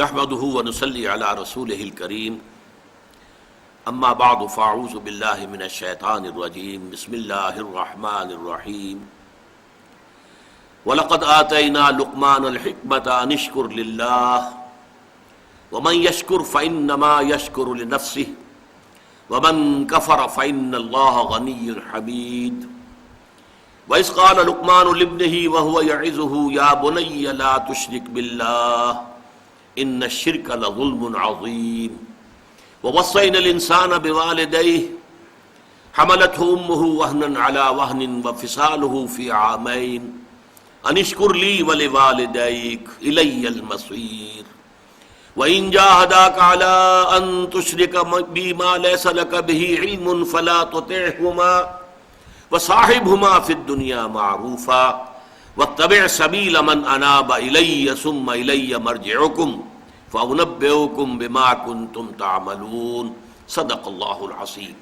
نحمده ونصلي على رسوله الكريم اما بعد فاعوذ بالله من الشيطان الرجيم بسم الله الرحمن الرحيم ولقد آتينا لقمان الحكمة أن اشكر لله ومن يشكر فإنما يشكر لنفسه ومن كفر فإن الله غني حميد وإذ قال لقمان لابنه وهو يعظه يا بني لا تشرك بالله إن الشرك لظلم عظيم ووصينا الإنسان بوالديه حملته أمه وهنا على وهن وفصاله في عامين أن اشكر لي ولوالديك إلي المصير وإن جاهداك على أن تشرك بي ما ليس لك به علم فلا تطعهما وصاحبهما في الدنيا معروفا واتبع سبيل من اناب الی ثم الی مرجعکم فانبئکم بما کنتم تعملون صدق اللہ العظیم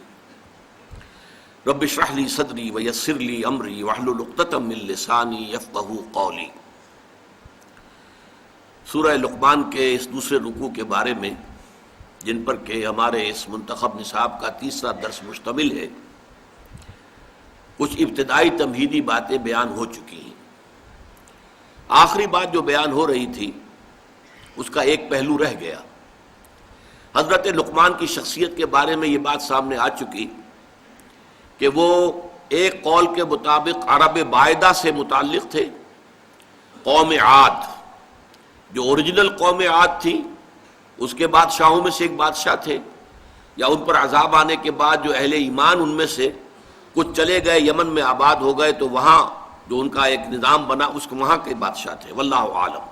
رب اشرح لی صدری ویسر لی امری واحلل عقدۃ من لسانی یفقہوا قولی۔ سورہ لقمان کے اس دوسرے رکوع کے بارے میں جن پر کہ ہمارے اس منتخب نصاب کا تیسرا درس مشتمل ہے، کچھ ابتدائی تمہیدی باتیں بیان ہو چکی ہیں۔ آخری بات جو بیان ہو رہی تھی اس کا ایک پہلو رہ گیا۔ حضرت لقمان کی شخصیت کے بارے میں یہ بات سامنے آ چکی کہ وہ ایک قول کے مطابق عرب باعدہ سے متعلق تھے، قوم عاد جو اوریجنل قوم عاد تھی، اس کے بادشاہوں میں سے ایک بادشاہ تھے، یا ان پر عذاب آنے کے بعد جو اہل ایمان ان میں سے کچھ چلے گئے یمن میں آباد ہو گئے، تو وہاں جو ان کا ایک نظام بنا اس کے وہاں کے بادشاہ تھے، واللہ عالم۔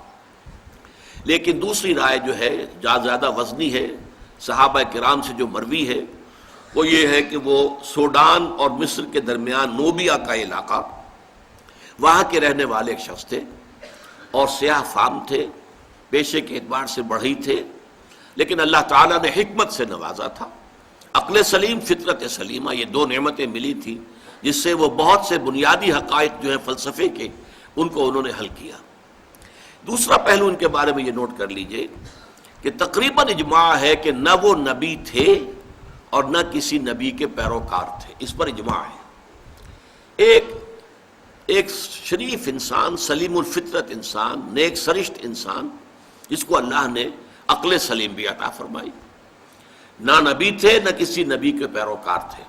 لیکن دوسری رائے جو ہے زیادہ وزنی ہے، صحابہ کرام سے جو مروی ہے، وہ یہ ہے کہ وہ سوڈان اور مصر کے درمیان نوبیا کا علاقہ، وہاں کے رہنے والے ایک شخص تھے اور سیاہ فام تھے، پیشے کے اعتبار سے بڑھئی تھے، لیکن اللہ تعالیٰ نے حکمت سے نوازا تھا، عقل سلیم فطرت سلیمہ، یہ دو نعمتیں ملی تھی جس سے وہ بہت سے بنیادی حقائق جو ہیں فلسفے کے، ان کو انہوں نے حل کیا۔ دوسرا پہلو ان کے بارے میں یہ نوٹ کر لیجئے کہ تقریباً اجماع ہے کہ نہ وہ نبی تھے اور نہ کسی نبی کے پیروکار تھے، اس پر اجماع ہے۔ ایک شریف انسان، سلیم الفطرت انسان، نیک سرشت انسان، جس کو اللہ نے عقل سلیم بھی عطا فرمائی، نہ نبی تھے نہ کسی نبی کے پیروکار تھے۔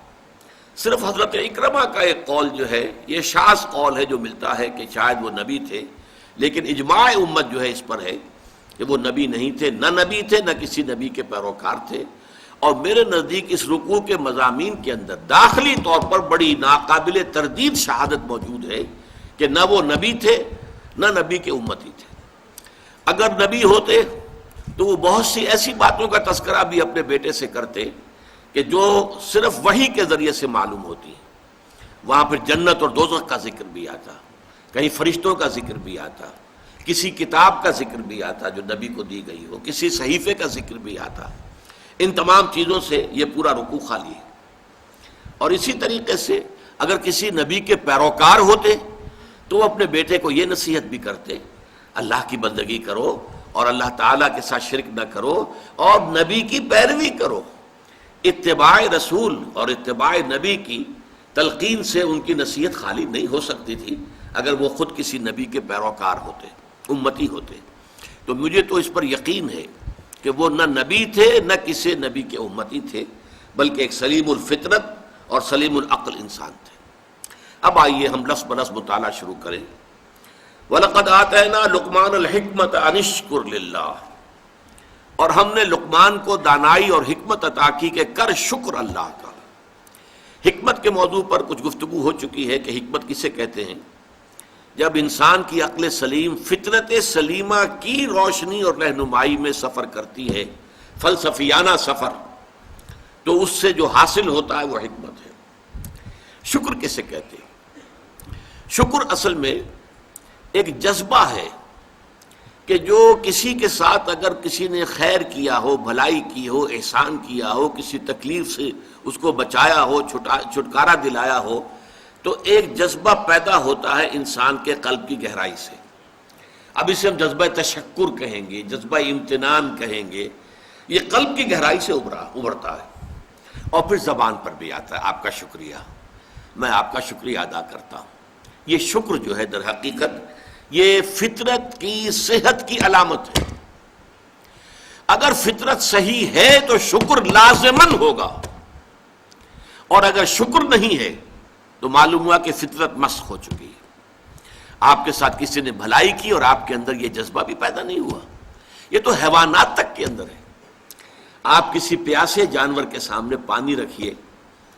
صرف حضرت اکرمہ کا ایک قول جو ہے، یہ شاذ قول ہے جو ملتا ہے کہ شاید وہ نبی تھے، لیکن اجماع امت جو ہے اس پر ہے کہ وہ نبی نہیں تھے، نہ نبی تھے نہ کسی نبی کے پیروکار تھے۔ اور میرے نزدیک اس رکوع کے مضامین کے اندر داخلی طور پر بڑی ناقابل تردید شہادت موجود ہے کہ نہ وہ نبی تھے نہ نبی کے امتی تھے۔ اگر نبی ہوتے تو وہ بہت سی ایسی باتوں کا تذکرہ بھی اپنے بیٹے سے کرتے کہ جو صرف وحی کے ذریعے سے معلوم ہوتی ہے۔ وہاں پھر جنت اور دوزخ کا ذکر بھی آتا، کہیں فرشتوں کا ذکر بھی آتا، کسی کتاب کا ذکر بھی آتا جو نبی کو دی گئی ہو، کسی صحیفے کا ذکر بھی آتا۔ ان تمام چیزوں سے یہ پورا رکوع خالی ہے۔ اور اسی طریقے سے اگر کسی نبی کے پیروکار ہوتے تو وہ اپنے بیٹے کو یہ نصیحت بھی کرتے، اللہ کی بندگی کرو اور اللہ تعالیٰ کے ساتھ شرک نہ کرو اور نبی کی پیروی کرو۔ اتباع رسول اور اتباع نبی کی تلقین سے ان کی نصیحت خالی نہیں ہو سکتی تھی اگر وہ خود کسی نبی کے پیروکار ہوتے، امتی ہوتے۔ تو مجھے تو اس پر یقین ہے کہ وہ نہ نبی تھے نہ کسی نبی کے امتی تھے، بلکہ ایک سلیم الفطرت اور سلیم العقل انسان تھے۔ اب آئیے ہم لفظ بلفظ مطالعہ شروع کریں۔ وَلَقَدْ آتَيْنَا لُقْمَانَ الْحِكْمَةَ أَنِ اشْكُرْ لِلَّهِ، اور ہم نے لقمان کو دانائی اور حکمت عطا کی کہ کر شکر اللہ کا۔ حکمت کے موضوع پر کچھ گفتگو ہو چکی ہے کہ حکمت کسے کہتے ہیں۔ جب انسان کی عقل سلیم فطرت سلیمہ کی روشنی اور رہنمائی میں سفر کرتی ہے، فلسفیانہ سفر، تو اس سے جو حاصل ہوتا ہے وہ حکمت ہے۔ شکر کسے کہتے ہیں؟ شکر اصل میں ایک جذبہ ہے کہ جو کسی کے ساتھ اگر کسی نے خیر کیا ہو، بھلائی کی ہو، احسان کیا ہو، کسی تکلیف سے اس کو بچایا ہو، چھٹکارا دلایا ہو، تو ایک جذبہ پیدا ہوتا ہے انسان کے قلب کی گہرائی سے۔ اب اسے ہم جذبہ تشکر کہیں گے، جذبہ امتنان کہیں گے. یہ قلب کی گہرائی سے ابھرتا ہے اور پھر زبان پر بھی آتا ہے. آپ کا شکریہ، میں آپ کا شکریہ ادا کرتا ہوں. یہ شکر جو ہے در حقیقت یہ فطرت کی صحت کی علامت ہے. اگر فطرت صحیح ہے تو شکر لازماً ہوگا، اور اگر شکر نہیں ہے تو معلوم ہوا کہ فطرت مسخ ہو چکی ہے. آپ کے ساتھ کسی نے بھلائی کی اور آپ کے اندر یہ جذبہ بھی پیدا نہیں ہوا. یہ تو حیوانات تک کے اندر ہے. آپ کسی پیاسے جانور کے سامنے پانی رکھیے،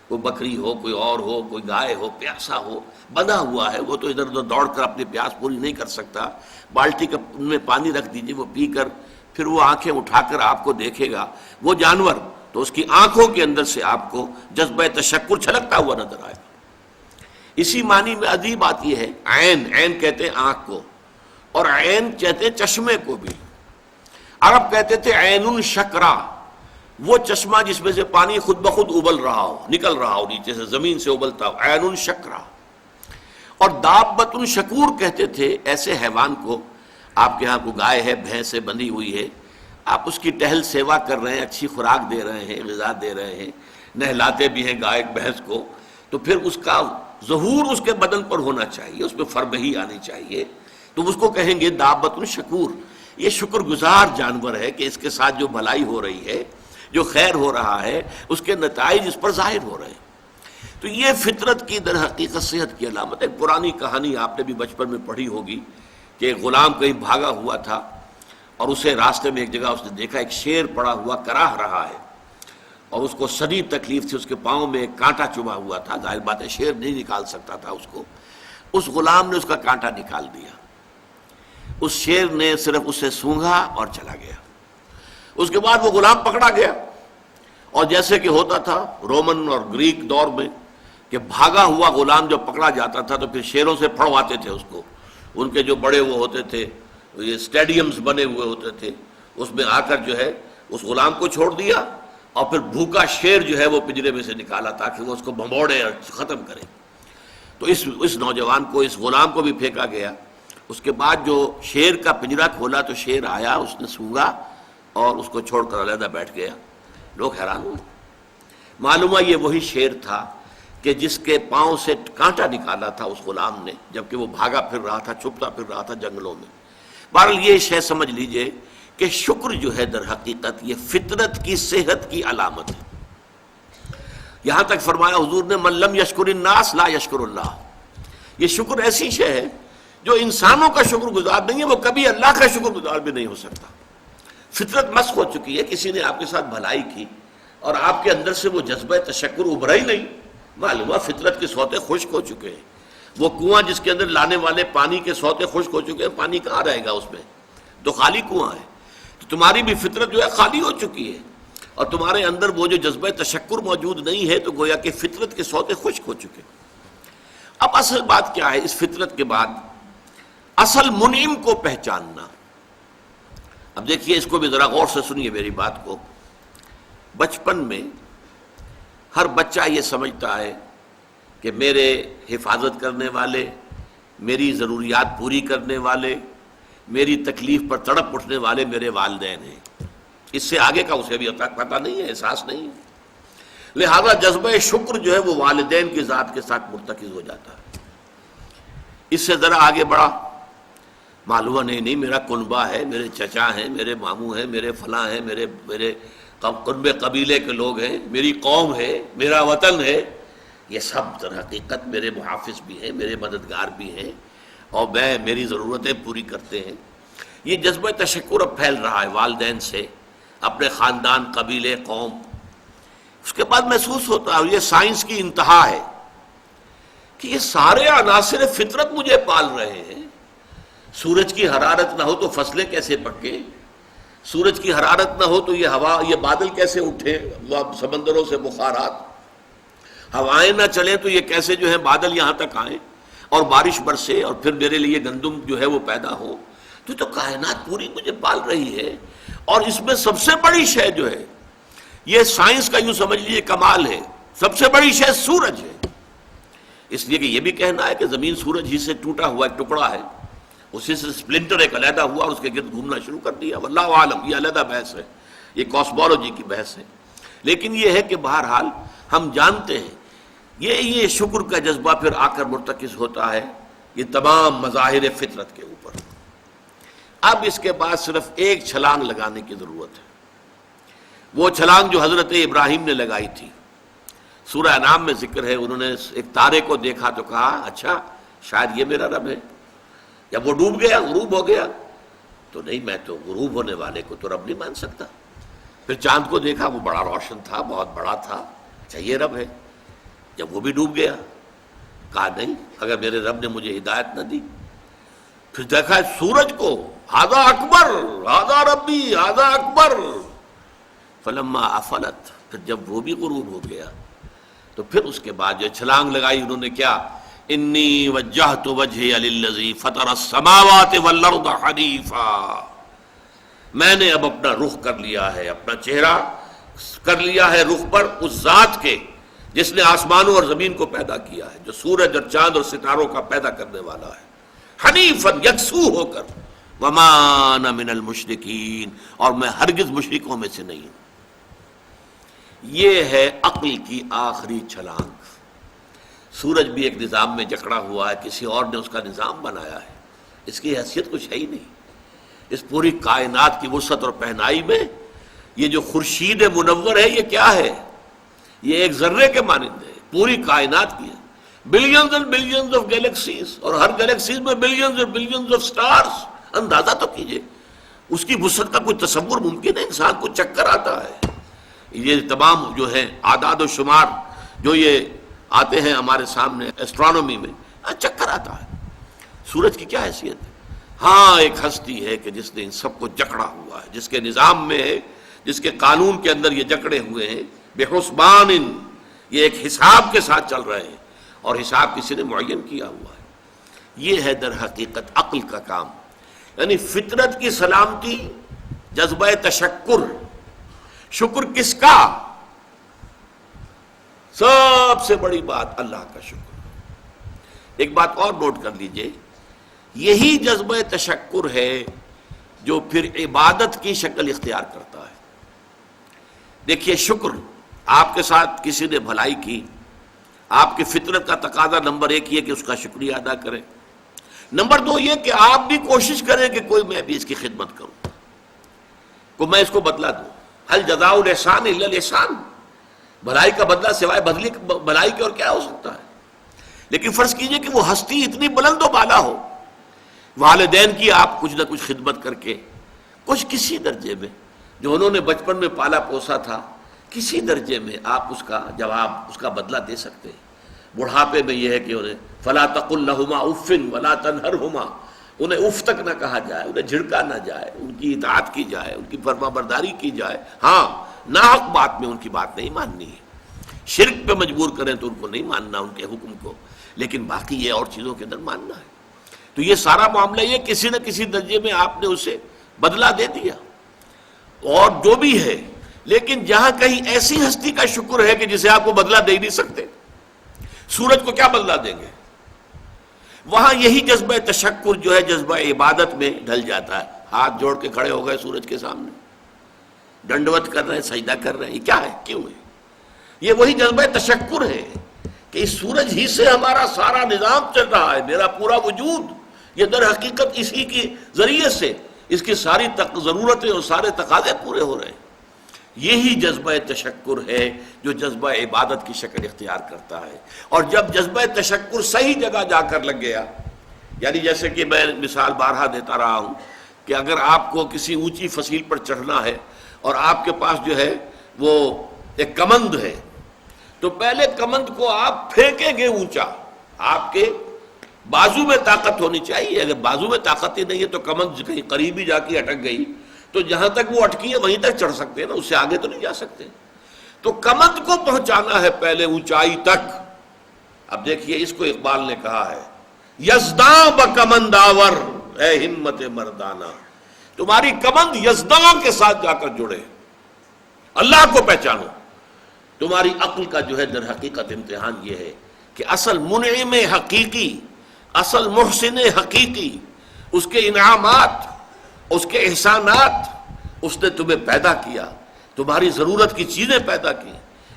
کوئی بکری ہو، کوئی اور ہو، کوئی گائے ہو، پیاسا ہو، بندھا ہوا ہے، وہ تو ادھر ادھر دوڑ کر اپنی پیاس پوری نہیں کر سکتا. بالٹی میں پانی رکھ دیجیے، وہ پی کر پھر وہ آنکھیں اٹھا کر آپ کو دیکھے گا. وہ جانور تو اس کی آنکھوں کے اندر سے آپ کو جذبہ تشکر چھلکتا ہوا نظر آئے گا. اسی معنی میں عجیب بات یہ ہے، عین، عین کہتے ہیں آنکھ کو، اور عین کہتے ہیں چشمے کو بھی. عرب کہتے تھے عین شکرا، وہ چشمہ جس میں سے پانی خود بخود ابل رہا ہو، نکل رہا ہو نیچے سے، زمین سے ابلتا ہو، عین شکرا. اور دابۃ شکور کہتے تھے ایسے حیوان کو. آپ کے ہاں کو گائے ہے، بھینس سے بندھی ہوئی ہے، آپ اس کی ٹہل سیوا کر رہے ہیں، اچھی خوراک دے رہے ہیں، غذا دے رہے ہیں، نہلاتے بھی ہیں گائے بھینس کو، تو پھر اس کا ظہور اس کے بدن پر ہونا چاہیے، اس میں فربہی آنی چاہیے. تو اس کو کہیں گے دابۃ شکور. یہ شکر گزار جانور ہے کہ اس کے ساتھ جو بھلائی ہو رہی ہے، جو خیر ہو رہا ہے، اس کے نتائج اس پر ظاہر ہو رہے ہیں. تو یہ فطرت کی در حقیقت صحت کی علامت ہے. پرانی کہانی آپ نے بھی بچپن میں پڑھی ہوگی کہ ایک غلام کہیں بھاگا ہوا تھا اور اسے راستے میں ایک جگہ اس نے دیکھا ایک شیر پڑا ہوا کراہ رہا ہے، اور اس کو شدید تکلیف تھی. اس کے پاؤں میں ایک کانٹا چبھا ہوا تھا. ظاہر بات ہے شیر نہیں نکال سکتا تھا اس کو. اس غلام نے اس کا کانٹا نکال دیا. اس شیر نے صرف اسے سونگھا اور چلا گیا. اس کے بعد وہ غلام پکڑا گیا، اور جیسے کہ ہوتا تھا رومن اور گریک دور میں کہ بھاگا ہوا غلام جب پکڑا جاتا تھا تو پھر شیروں سے پھڑواتے تھے اس کو. ان کے جو بڑے وہ ہوتے تھے، یہ اسٹیڈیمز بنے ہوئے ہوتے تھے، اس میں آ کر جو ہے اس غلام کو چھوڑ دیا، اور پھر بھوکا شیر جو ہے وہ پنجرے میں سے نکالا تاکہ وہ اس کو بھمبوڑے اور ختم کرے. تو اس نوجوان کو، اس غلام کو بھی پھینکا گیا. اس کے بعد جو شیر کا پنجرا کھولا تو شیر آیا، اس نے سونگا اور اس کو چھوڑ کر علیحدہ بیٹھ گیا. لوگ حیران ہوئے. معلوم ہوا یہ وہی شیر تھا کہ جس کے پاؤں سے کانٹا نکالا تھا اس غلام نے، جبکہ وہ بھاگا پھر رہا تھا، چھپتا پھر رہا تھا جنگلوں میں. بہرحال یہ شے سمجھ لیجئے کہ شکر جو ہے در حقیقت یہ فطرت کی صحت کی علامت ہے. یہاں تک فرمایا حضور نے من لم یشکر الناس لا یشکر اللہ. یہ شکر ایسی شے ہے جو انسانوں کا شکر گزار نہیں ہے، وہ کبھی اللہ کا شکر گزار بھی نہیں ہو سکتا. فطرت مسخ ہو چکی ہے. کسی نے آپ کے ساتھ بھلائی کی اور آپ کے اندر سے وہ جذبہ تشکر ابھرا ہی نہیں، معلوم ہے فطرت کے سوتے خشک ہو چکے ہیں. وہ کنواں جس کے اندر لانے والے پانی کے سوتے خشک ہو چکے ہیں، پانی کہاں رہے گا اس میں؟ تو خالی کنواں ہے. تو تمہاری بھی فطرت جو ہے خالی ہو چکی ہے، اور تمہارے اندر وہ جو جذبہ تشکر موجود نہیں ہے، تو گویا کہ فطرت کے سوتے خشک ہو چکے. اب اصل بات کیا ہے اس فطرت کے بعد؟ اصل منعم کو پہچاننا. اب دیکھیے اس کو بھی ذرا غور سے سنیے میری بات کو. بچپن میں ہر بچہ یہ سمجھتا ہے کہ میرے حفاظت کرنے والے، میری ضروریات پوری کرنے والے، میری تکلیف پر تڑپ اٹھنے والے میرے والدین ہیں. اس سے آگے کا اسے بھی پتہ نہیں ہے، احساس نہیں ہے. لہذا جذبہ شکر جو ہے وہ والدین کی ذات کے ساتھ مرتکز ہو جاتا ہے. اس سے ذرا آگے بڑھا، معلوم نہیں میرا کنبہ ہے، میرے چچا ہیں، میرے ماموں ہیں، میرے فلاں ہیں، میرے قرب قبیلے کے لوگ ہیں، میری قوم ہے، میرا وطن ہے. یہ سب در حقیقت میرے محافظ بھی ہیں، میرے مددگار بھی ہیں، اور میری ضرورتیں پوری کرتے ہیں. یہ جذبہ تشکر اب پھیل رہا ہے والدین سے، اپنے خاندان، قبیلے، قوم. اس کے بعد محسوس ہوتا ہے، یہ سائنس کی انتہا ہے کہ یہ سارے عناصر فطرت مجھے پال رہے ہیں. سورج کی حرارت نہ ہو تو فصلیں کیسے پکیں؟ سورج کی حرارت نہ ہو تو یہ ہوا، یہ بادل کیسے اٹھے، سمندروں سے بخارات؟ ہوائیں نہ چلیں تو یہ کیسے جو ہے بادل یہاں تک آئیں اور بارش برسے اور پھر میرے لیے گندم جو ہے وہ پیدا ہو؟ تو کائنات پوری مجھے پال رہی ہے. اور اس میں سب سے بڑی شے جو ہے، یہ سائنس کا یوں سمجھ لیجیے کمال ہے، سب سے بڑی شے سورج ہے. اس لیے کہ یہ بھی کہنا ہے کہ زمین سورج ہی سے ٹوٹا ہوا ایک ٹکڑا ہے، اسی سے سپلنٹر ایک علیحدہ ہوا اور اس کے گرد گھومنا شروع کر دیا. واللہ عالم، یہ علیحدہ بحث ہے، یہ کاسمولوجی کی بحث ہے. لیکن یہ ہے کہ بہرحال ہم جانتے ہیں یہ شکر کا جذبہ پھر آ کر مرتکز ہوتا ہے یہ تمام مظاہر فطرت کے اوپر. اب اس کے بعد صرف ایک چھلانگ لگانے کی ضرورت ہے، وہ چھلانگ جو حضرت ابراہیم نے لگائی تھی. سورہ انعام میں ذکر ہے، انہوں نے ایک تارے کو دیکھا تو کہا اچھا شاید یہ میرا رب ہے. جب وہ ڈوب گیا، غروب ہو گیا، تو نہیں میں تو غروب ہونے والے کو تو رب نہیں مان سکتا. پھر چاند کو دیکھا، وہ بڑا روشن تھا، بہت بڑا تھا، اچھا یہ رب ہے. جب وہ بھی ڈوب گیا، کہا نہیں اگر میرے رب نے مجھے ہدایت نہ دی. پھر دیکھا سورج کو، ھذا اکبر ھذا ربی ھذا اکبر. فلما افلت، پھر جب وہ بھی غروب ہو گیا تو پھر اس کے بعد جو چھلانگ لگائی انہوں نے کیا، انی وجہت وجہی للذی فطر السماوات والارض حنیفا. میں نے اب اپنا رخ کر لیا ہے، اپنا چہرہ کر لیا ہے رخ پر اس ذات کے جس نے آسمانوں اور زمین کو پیدا کیا ہے، جو سورج اور چاند اور ستاروں کا پیدا کرنے والا ہے. حنیفا، یکسو ہو کر. وما انا من المشرکین، اور میں ہرگز مشرکوں میں سے نہیں ہوں. یہ ہے عقل کی آخری چھلانگ. سورج بھی ایک نظام میں جکڑا ہوا ہے، کسی اور نے اس کا نظام بنایا ہے، اس کی حیثیت کچھ ہے ہی نہیں. اس پوری کائنات کی وسعت اور پہنائی میں یہ جو خورشید منور ہے یہ کیا ہے؟ یہ ایک ذرے کے مانند ہے. پوری کائنات کی ہے، billions and billions of galaxies, اور ہر گیلیکسیز میں بلینز اور بلینز آف سٹارز. اندازہ تو کیجئے، اس کی وسعت کا کوئی تصور ممکن ہے؟ انسان کو چکر آتا ہے. یہ تمام جو ہے اعداد و شمار جو یہ آتے ہیں ہمارے سامنے ایسٹرونومی میں، چکر آتا ہے. سورج کی کیا حیثیت ہے؟ ہاں ایک ہستی ہے کہ جس نے ان سب کو جکڑا ہوا ہے، جس کے نظام میں ہے، جس کے قانون کے اندر یہ جکڑے ہوئے ہیں. بے حسبان، یہ ایک حساب کے ساتھ چل رہے ہیں، اور حساب کسی نے معین کیا ہوا ہے. یہ ہے در حقیقت عقل کا کام. یعنی فطرت کی سلامتی، جذبہ تشکر. شکر کس کا؟ سب سے بڑی بات اللہ کا شکر. ایک بات اور نوٹ کر لیجئے، یہی جذبہ تشکر ہے جو پھر عبادت کی شکل اختیار کرتا ہے. دیکھیے شکر، آپ کے ساتھ کسی نے بھلائی کی، آپ کی فطرت کا تقاضا نمبر ایک یہ کہ اس کا شکریہ ادا کریں. نمبر دو یہ کہ آپ بھی کوشش کریں کہ کوئی میں بھی اس کی خدمت کروں، کو میں اس کو بدلہ دوں. ہل جزاء الاحسان الا الاحسان، بھلائی کا بدلہ سوائے بھلائی کے اور کیا ہو سکتا ہے؟ لیکن فرض کیجئے کہ وہ ہستی اتنی بلند و بالا ہو، والدین کی آپ کچھ نہ کچھ خدمت کر کے کچھ کسی درجے میں جو انہوں نے بچپن میں پالا پوسا تھا، کسی درجے میں آپ اس کا جواب، اس کا بدلہ دے سکتے ہیں. بڑھاپے میں یہ ہے کہ انہیں فلا تقل لہما اف ولا تنہرہما، انہیں اف تک نہ کہا جائے، انہیں جھڑکا نہ جائے، ان کی اطاعت کی جائے، ان کی فرما برداری کی جائے. ہاں ناحق بات میں ان کی بات نہیں ماننی ہے، شرک پہ مجبور کریں تو ان کو نہیں ماننا ان کے حکم کو، لیکن باقی یہ اور چیزوں کے اندر ماننا ہے. تو یہ سارا معاملہ یہ کسی نہ کسی درجے میں آپ نے اسے بدلہ دے دیا اور جو بھی ہے. لیکن جہاں کہیں ایسی ہستی کا شکر ہے کہ جسے آپ کو بدلہ دے نہیں سکتے، سورج کو کیا بدلہ دیں گے، وہاں یہی جذبہ تشکر جو ہے جذبہ عبادت میں ڈھل جاتا ہے. ہاتھ جوڑ کے کھڑے ہو گئے سورج کے سامنے، ڈنڈوت کر رہے ہیں، سجدہ کر رہے ہیں. یہ کیا ہے، کیوں ہے؟ یہ وہی جذبہ تشکر ہے کہ اس سورج ہی سے ہمارا سارا نظام چل رہا ہے، میرا پورا وجود یہ در حقیقت اسی کے ذریعے سے اس کی ساری ضرورتیں اور سارے تقاضے پورے ہو رہے ہیں. یہی جذبہ تشکر ہے جو جذبہ عبادت کی شکل اختیار کرتا ہے. اور جب جذبہ تشکر صحیح جگہ جا کر لگ گیا، یعنی جیسے کہ میں مثال بارہا دیتا رہا ہوں کہ اگر آپ کو کسی اونچی فصیل پر چڑھنا ہے اور آپ کے پاس جو ہے وہ ایک کمند ہے، تو پہلے کمند کو آپ پھینکیں گے اونچا. آپ کے بازو میں طاقت ہونی چاہیے. اگر بازو میں طاقت ہی نہیں ہے تو کمند کہیں قریب ہی جا کے اٹک گئی تو جہاں تک وہ اٹکی ہے وہیں تک چڑھ سکتے ہیں نا، اس سے آگے تو نہیں جا سکتے. تو کمند کو پہنچانا ہے پہلے اونچائی تک. اب دیکھیے اس کو اقبال نے کہا ہے، یزداں بکمند آور اے ہمت مردانہ. تمہاری کمند یزداں کے ساتھ جا کر جڑے، اللہ کو پہچانو. تمہاری عقل کا جو ہے در حقیقت امتحان یہ ہے کہ اصل منعم حقیقی، اصل محسن حقیقی، اس کے انعامات، اس کے احسانات، اس نے تمہیں پیدا کیا، تمہاری ضرورت کی چیزیں پیدا کی.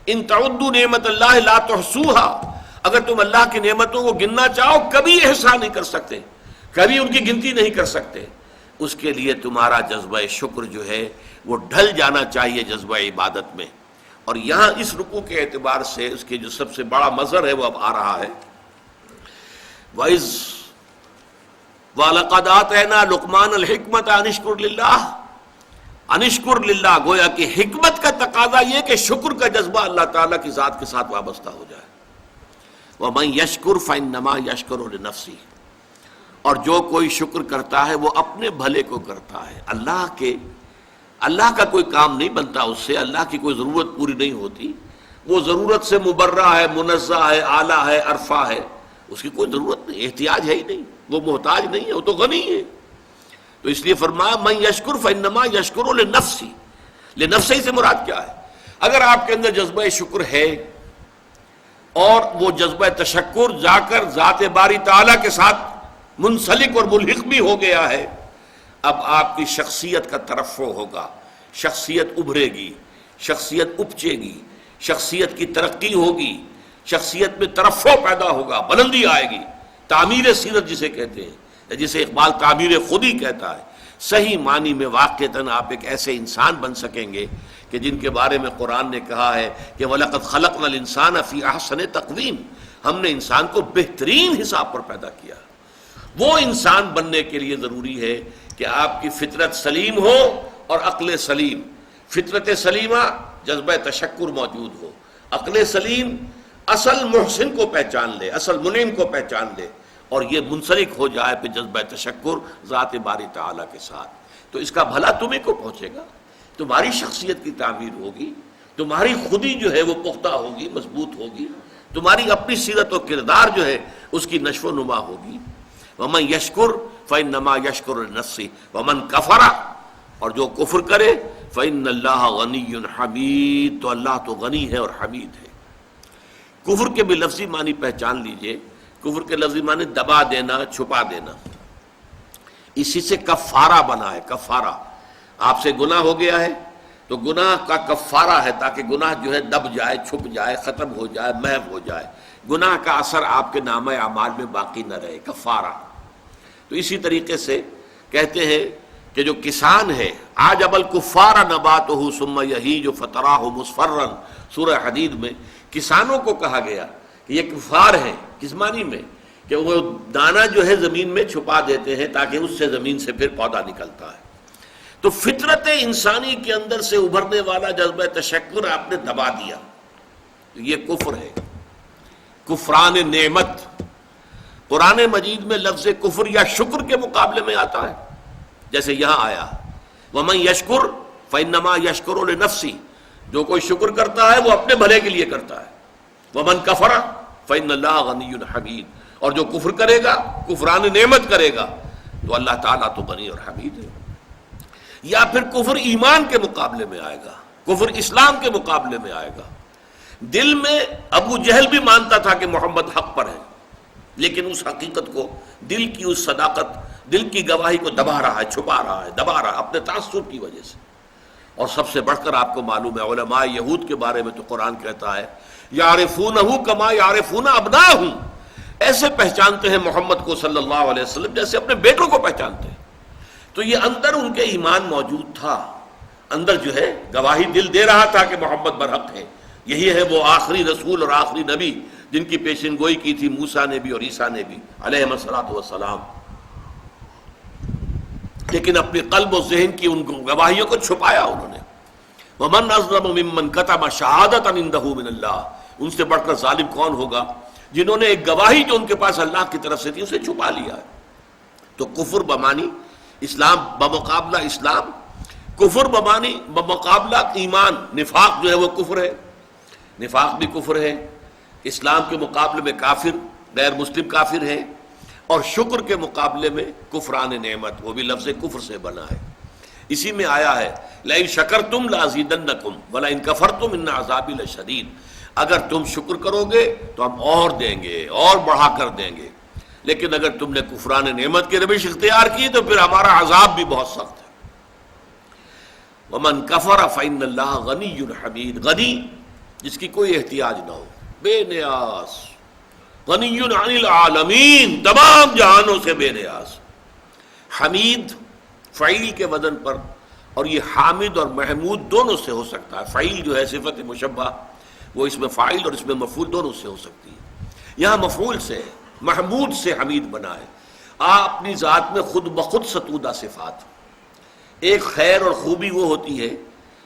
ان تعدوا نعمت اللہ لا تحصوها، اگر تم اللہ کی نعمتوں کو گننا چاہو کبھی احسان نہیں کر سکتے، کبھی ان کی گنتی نہیں کر سکتے. اس کے لیے تمہارا جذبہ شکر جو ہے وہ ڈھل جانا چاہیے جذبہ عبادت میں. اور یہاں اس رکوع کے اعتبار سے اس کے جو سب سے بڑا مظہر ہے وہ اب آ رہا ہے. وَإِذْ وَلَقَدْ آتَيْنَا لُقْمَانَ الْحِكْمَةَ أَنِ اشْكُرْ لِلَّهِ، أَنِ اشْكُرْ لِلَّهِ، گویا کہ حکمت کا تقاضا یہ کہ شکر کا جذبہ اللہ تعالیٰ کی ذات کے ساتھ وابستہ ہو جائے. وَمَنْ يَشْكُرْ فَإِنَّمَا يَشْكُرُ لِنَفْسِهِ، اور جو کوئی شکر کرتا ہے وہ اپنے بھلے کو کرتا ہے. اللہ کا کوئی کام نہیں بنتا اس سے، اللہ کی کوئی ضرورت پوری نہیں ہوتی. وہ ضرورت سے مبرہ ہے، منزہ ہے، اعلیٰ ہے، عرفہ ہے، اس کی کوئی ضرورت نہیں، احتیاج ہے ہی نہیں، وہ محتاج نہیں ہے، وہ تو غنی ہے. تو اس لیے فرمایا من یشکر فانما یشکر لنفسہ. لنفسہ سے مراد کیا ہے؟ اگر آپ کے اندر جذبہ شکر ہے اور وہ جذبہ تشکر جا کر ذات باری تعالیٰ کے ساتھ منسلک اور ملحق بھی ہو گیا ہے، اب آپ کی شخصیت کا ترفع ہوگا، شخصیت ابھرے گی، شخصیت اپچے گی، شخصیت کی ترقی ہوگی، شخصیت میں ترفع پیدا ہوگا، بلندی آئے گی. تعمیر سیرت جسے کہتے ہیں، جسے اقبال تعمیر خودی کہتا ہے. صحیح معنی میں واقعتاً آپ ایک ایسے انسان بن سکیں گے کہ جن کے بارے میں قرآن نے کہا ہے کہ وَلَقَدْ خَلَقْنَا الْإِنسَانَ فِي أَحْسَنِ تَقْوِيمٍ، ہم نے انسان کو بہترین حساب پر پیدا کیا. وہ انسان بننے کے لیے ضروری ہے کہ آپ کی فطرت سلیم ہو اور عقل سلیم. فطرت سلیمہ جذبہ تشکر موجود ہو، عقل سلیم اصل محسن کو پہچان لے، اصل منعم کو پہچان لے، اور یہ منسلک ہو جائے پہ جذبہ تشکر ذات باری تعالیٰ کے ساتھ. تو اس کا بھلا تمہیں کو پہنچے گا، تمہاری شخصیت کی تعمیر ہوگی، تمہاری خودی جو ہے وہ پختہ ہوگی، مضبوط ہوگی، تمہاری اپنی سیرت و کردار جو ہے اس کی نشو و نما ہوگی. وَمَنْ يَشْكُرْ فَإِنَّمَا يَشْكُرُ لِنَفْسِهِ وَمَنْ كَفَرَ، اور جو کفر کرے فَإِنَّ اللَّهَ غَنِيٌّ حَمِيدٌ، تو اللہ تو غنی ہے اور حمید ہے. کفر کے بھی لفظی معنی پہچان لیجئے. کفر کے لفظی معنی دبا دینا، چھپا دینا. اسی سے کفارہ بنا ہے. کفارہ، آپ سے گناہ ہو گیا ہے تو گناہ کا کفارہ ہے تاکہ گناہ جو ہے دب جائے، چھپ جائے، ختم ہو جائے، محو ہو جائے، گناہ کا اثر آپ کے نامہ اعمال میں باقی نہ رہے. کفارہ. تو اسی طریقے سے کہتے ہیں کہ جو کسان ہے عجب الکفار نباتہ ثم یہیج فتراہ مصفرا، سورہ حدید میں کسانوں کو کہا گیا کہ یہ کفار ہیں. کس معنی میں؟ کہ وہ دانہ جو ہے زمین میں چھپا دیتے ہیں تاکہ اس سے زمین سے پھر پودا نکلتا ہے. تو فطرت انسانی کے اندر سے ابھرنے والا جذبہ تشکر آپ نے دبا دیا، یہ کفر ہے، کفران نعمت. قرآن مجید میں لفظ کفر یا شکر کے مقابلے میں آتا ہے، جیسے یہاں آیا وَمَنْ يَشْكُرْ فَإِنَّمَا يَشْكُرُ لِنَفْسِهِ، جو کوئی شکر کرتا ہے وہ اپنے بھلے کے لیے کرتا ہے. وَمَنْ كَفَرَ فَإِنَّ اللَّهَ غَنِيٌّ حَمِيدٌ، اور جو کفر کرے گا، کفران نعمت کرے گا، تو اللہ تعالیٰ تو غنی اور حمید ہے. یا پھر کفر ایمان کے مقابلے میں آئے گا، کفر اسلام کے مقابلے میں آئے گا. دل میں ابو جہل بھی مانتا تھا کہ محمد حق پر ہے، لیکن اس حقیقت کو، دل کی اس صداقت، دل کی گواہی کو دبا رہا ہے، چھپا رہا ہے، دبا رہا ہے اپنے تعصب کی وجہ سے. اور سب سے بڑھ کر آپ کو معلوم ہے علماء یہود کے بارے میں تو قرآن کہتا ہے یعرفونہ کما یعرفون ابناءہم، ایسے پہچانتے ہیں محمد کو صلی اللہ علیہ وسلم جیسے اپنے بیٹوں کو پہچانتے ہیں. تو یہ اندر ان کے ایمان موجود تھا، اندر جو ہے گواہی دل دے رہا تھا کہ محمد برحق ہے. یہی ہے وہ آخری رسول اور آخری نبی جن کی پیشن گوئی کی تھی موسیٰ نے بھی اور عیسیٰ نے بھی علیہم الصلوۃ والسلام. لیکن اپنے قلب و ذہن کی ان گواہیوں کو چھپایا انہوں نے. وَمَنْ أَظْلَمُ مِمَّنْ كَتَمَ شَهَادَةً عِندَهُ مِنَ اللَّهِ، ان سے بڑھ کر ظالم کون ہوگا جنہوں نے ایک گواہی جو ان کے پاس اللہ کی طرف سے تھی اسے چھپا لیا ہے. تو کفر بمانی اسلام بمقابلہ اسلام، کفر بمانی بمقابلہ ایمان. نفاق جو ہے وہ کفر ہے، نفاق بھی کفر ہے. اسلام کے مقابلے میں کافر، غیر مسلم کافر ہے. اور شکر کے مقابلے میں کفران نعمت، وہ بھی لفظ کفر سے بنا ہے. اسی میں آیا ہے لئن شکرتم لازیدنکم ولئن کفرتم ان عذابی لشدید، اگر تم شکر کرو گے تو ہم اور دیں گے، اور بڑھا کر دیں گے. لیکن اگر تم نے کفران نعمت کی روش اختیار کی تو پھر ہمارا عذاب بھی بہت سخت ہے۔ ومن کفر فإن اللہ غنی حمید، غنی جس کی کوئی احتیاج نہ ہو، بے نیاز، غنی عن العالمین، تمام جہانوں سے بے نیاز، حمید فعیل کے وزن پر، اور یہ حامد اور محمود دونوں سے ہو سکتا ہے۔ فعیل جو ہے صفت مشبہ، وہ اس میں فاعل اور اس میں مفعول دونوں سے ہو سکتی ہے۔ یہاں مفعول سے ہے، محمود سے حمید بنا ہے۔ آپ اپنی ذات میں خود بخود ستودہ صفات، ایک خیر اور خوبی وہ ہوتی ہے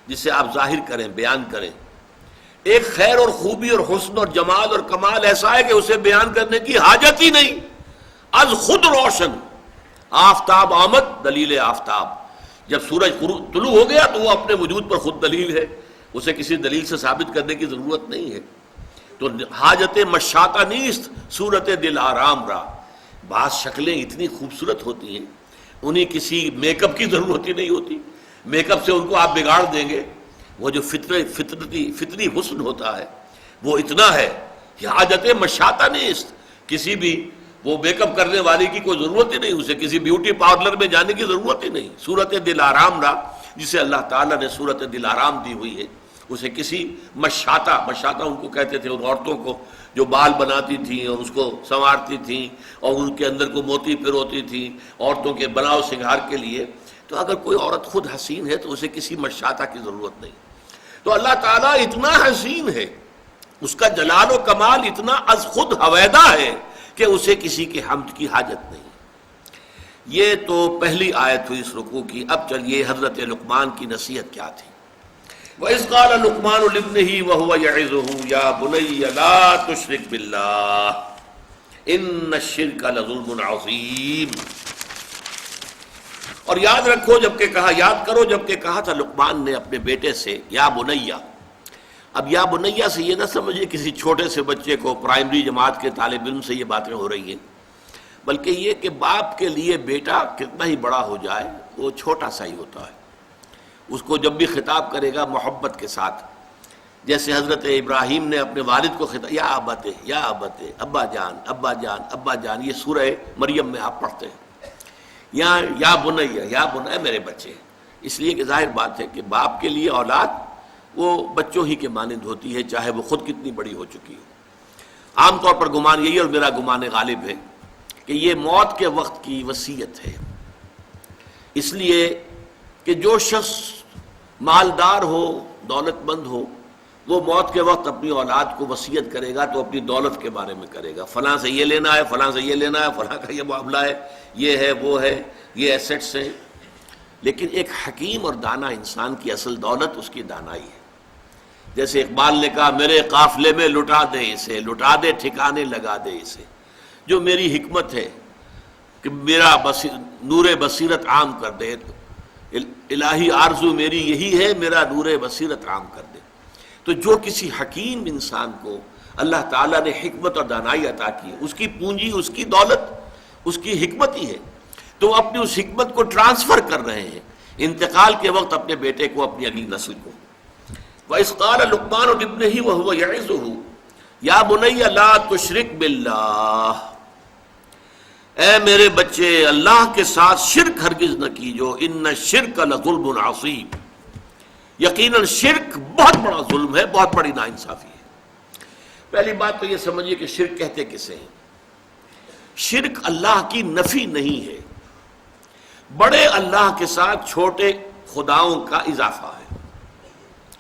جسے آپ ظاہر کریں، بیان کریں۔ ایک خیر اور خوبی اور حسن اور جمال اور کمال ایسا ہے کہ اسے بیان کرنے کی حاجت ہی نہیں، از خود روشن۔ آفتاب آمد، دلیل آفتاب، جب سورج طلوع ہو گیا تو وہ اپنے وجود پر خود دلیل ہے، اسے کسی دلیل سے ثابت کرنے کی ضرورت نہیں ہے۔ تو حاجت مشاطہ نیست صورت دل آرام را۔ بعض شکلیں اتنی خوبصورت ہوتی ہیں، انہیں کسی میک اپ کی ضرورت ہی نہیں ہوتی، میک اپ سے ان کو آپ بگاڑ دیں گے۔ وہ جو فطری حسن ہوتا ہے وہ اتنا ہے کہ حاجت مشاطہ نیست، کسی بھی وہ میک اپ کرنے والی کی کوئی ضرورت ہی نہیں، اسے کسی بیوٹی پارلر میں جانے کی ضرورت ہی نہیں۔ صورت دل آرام را، جسے اللہ تعالیٰ نے صورت دل آرام دی ہوئی ہے، اسے کسی مشاطہ ان کو کہتے تھے ان عورتوں کو جو بال بناتی تھیں اور اس کو سنوارتی تھیں اور ان کے اندر کو موتی پروتی تھیں عورتوں کے بناؤ سنگھار کے لیے۔ تو اگر کوئی عورت خود حسین ہے تو اسے کسی مشاطہ کی ضرورت نہیں۔ تو اللہ تعالیٰ اتنا حسین ہے، اس کا جلال و کمال اتنا از خود ہویدہ ہے کہ اسے کسی کے حمد کی حاجت نہیں۔ یہ تو پہلی آیت ہوئی اس رکوع کی۔ اب چلیے حضرت لقمان کی نصیحت کیا تھی۔ وَإِذْ قَالَ لُقْمَانُ لِابْنِهِ وَهُوَ يَعِظُهُ يَا بُنَيَّ لَا تُشْرِكْ بِاللَّهِ إِنَّ الشِّرْكَ لَظُلْمٌ عَظِيمٌ۔ اور یاد رکھو یاد کرو جب کہ کہا تھا لقمان نے اپنے بیٹے سے یا بنیا۔ اب یا بنیا سے یہ نہ سمجھے کسی چھوٹے سے بچے کو، پرائمری جماعت کے طالب علم سے یہ باتیں ہو رہی ہیں، بلکہ یہ کہ باپ کے لیے بیٹا کتنا ہی بڑا ہو جائے وہ چھوٹا سا ہی ہوتا ہے۔ اس کو جب بھی خطاب کرے گا محبت کے ساتھ، جیسے حضرت ابراہیم نے اپنے والد کو خطاب، یا ابت، یا ابت، ابا جان، ابا جان، ابا جان، یہ سورہ مریم میں آپ پڑھتے ہیں۔ یہاں یا بنیا، یا بنیا میرے بچے، اس لیے کہ ظاہر بات ہے کہ باپ کے لیے اولاد وہ بچوں ہی کے مانند ہوتی ہے، چاہے وہ خود کتنی بڑی ہو چکی ہو۔ عام طور پر گمان یہی، اور میرا گمان غالب ہے، کہ یہ موت کے وقت کی وصیت ہے، اس لیے کہ جو شخص مالدار ہو، دولت مند ہو، وہ موت کے وقت اپنی اولاد کو وصیت کرے گا تو اپنی دولت کے بارے میں کرے گا، فلاں سے یہ لینا ہے، فلاں سے یہ لینا ہے، فلاں کا یہ معاملہ ہے، یہ ہے، وہ ہے، یہ ایسٹس ہیں۔ لیکن ایک حکیم اور دانا انسان کی اصل دولت اس کی دانائی ہے۔ جیسے اقبال نے کہا، میرے قافلے میں لٹا دے اسے، لٹا دے ٹھکانے لگا دے اسے، جو میری حکمت ہے کہ میرا نور بصیرت عام کر دے، الہی آرزو میری یہی ہے، میرا نور بصیرت عام کر دے۔ تو جو کسی حکیم انسان کو اللہ تعالیٰ نے حکمت اور دانائی عطا کی ہے، اس کی پونجی، اس کی دولت، اس کی حکمت ہی ہے، تو وہ اپنی اس حکمت کو ٹرانسفر کر رہے ہیں انتقال کے وقت اپنے بیٹے کو، اپنی اگلی نسل کو۔ وَإِذْ قَالَ لُقْمَانُ لِابْنِهِ وَهُوَ يَعِظُهُ يَا بُنَيَّ لَا تُشْرِكْ بِاللَّهِ، اے میرے بچے اللہ کے ساتھ شرک ہرگز نہ کیجو، ان الشرک لظلم عظیم، یقیناً شرک بہت بڑا ظلم ہے، بہت بڑی ناانصافی ہے۔ پہلی بات تو یہ سمجھیے کہ شرک کہتے کسے ہیں؟ شرک اللہ کی نفی نہیں ہے، بڑے اللہ کے ساتھ چھوٹے خداؤں کا اضافہ ہے،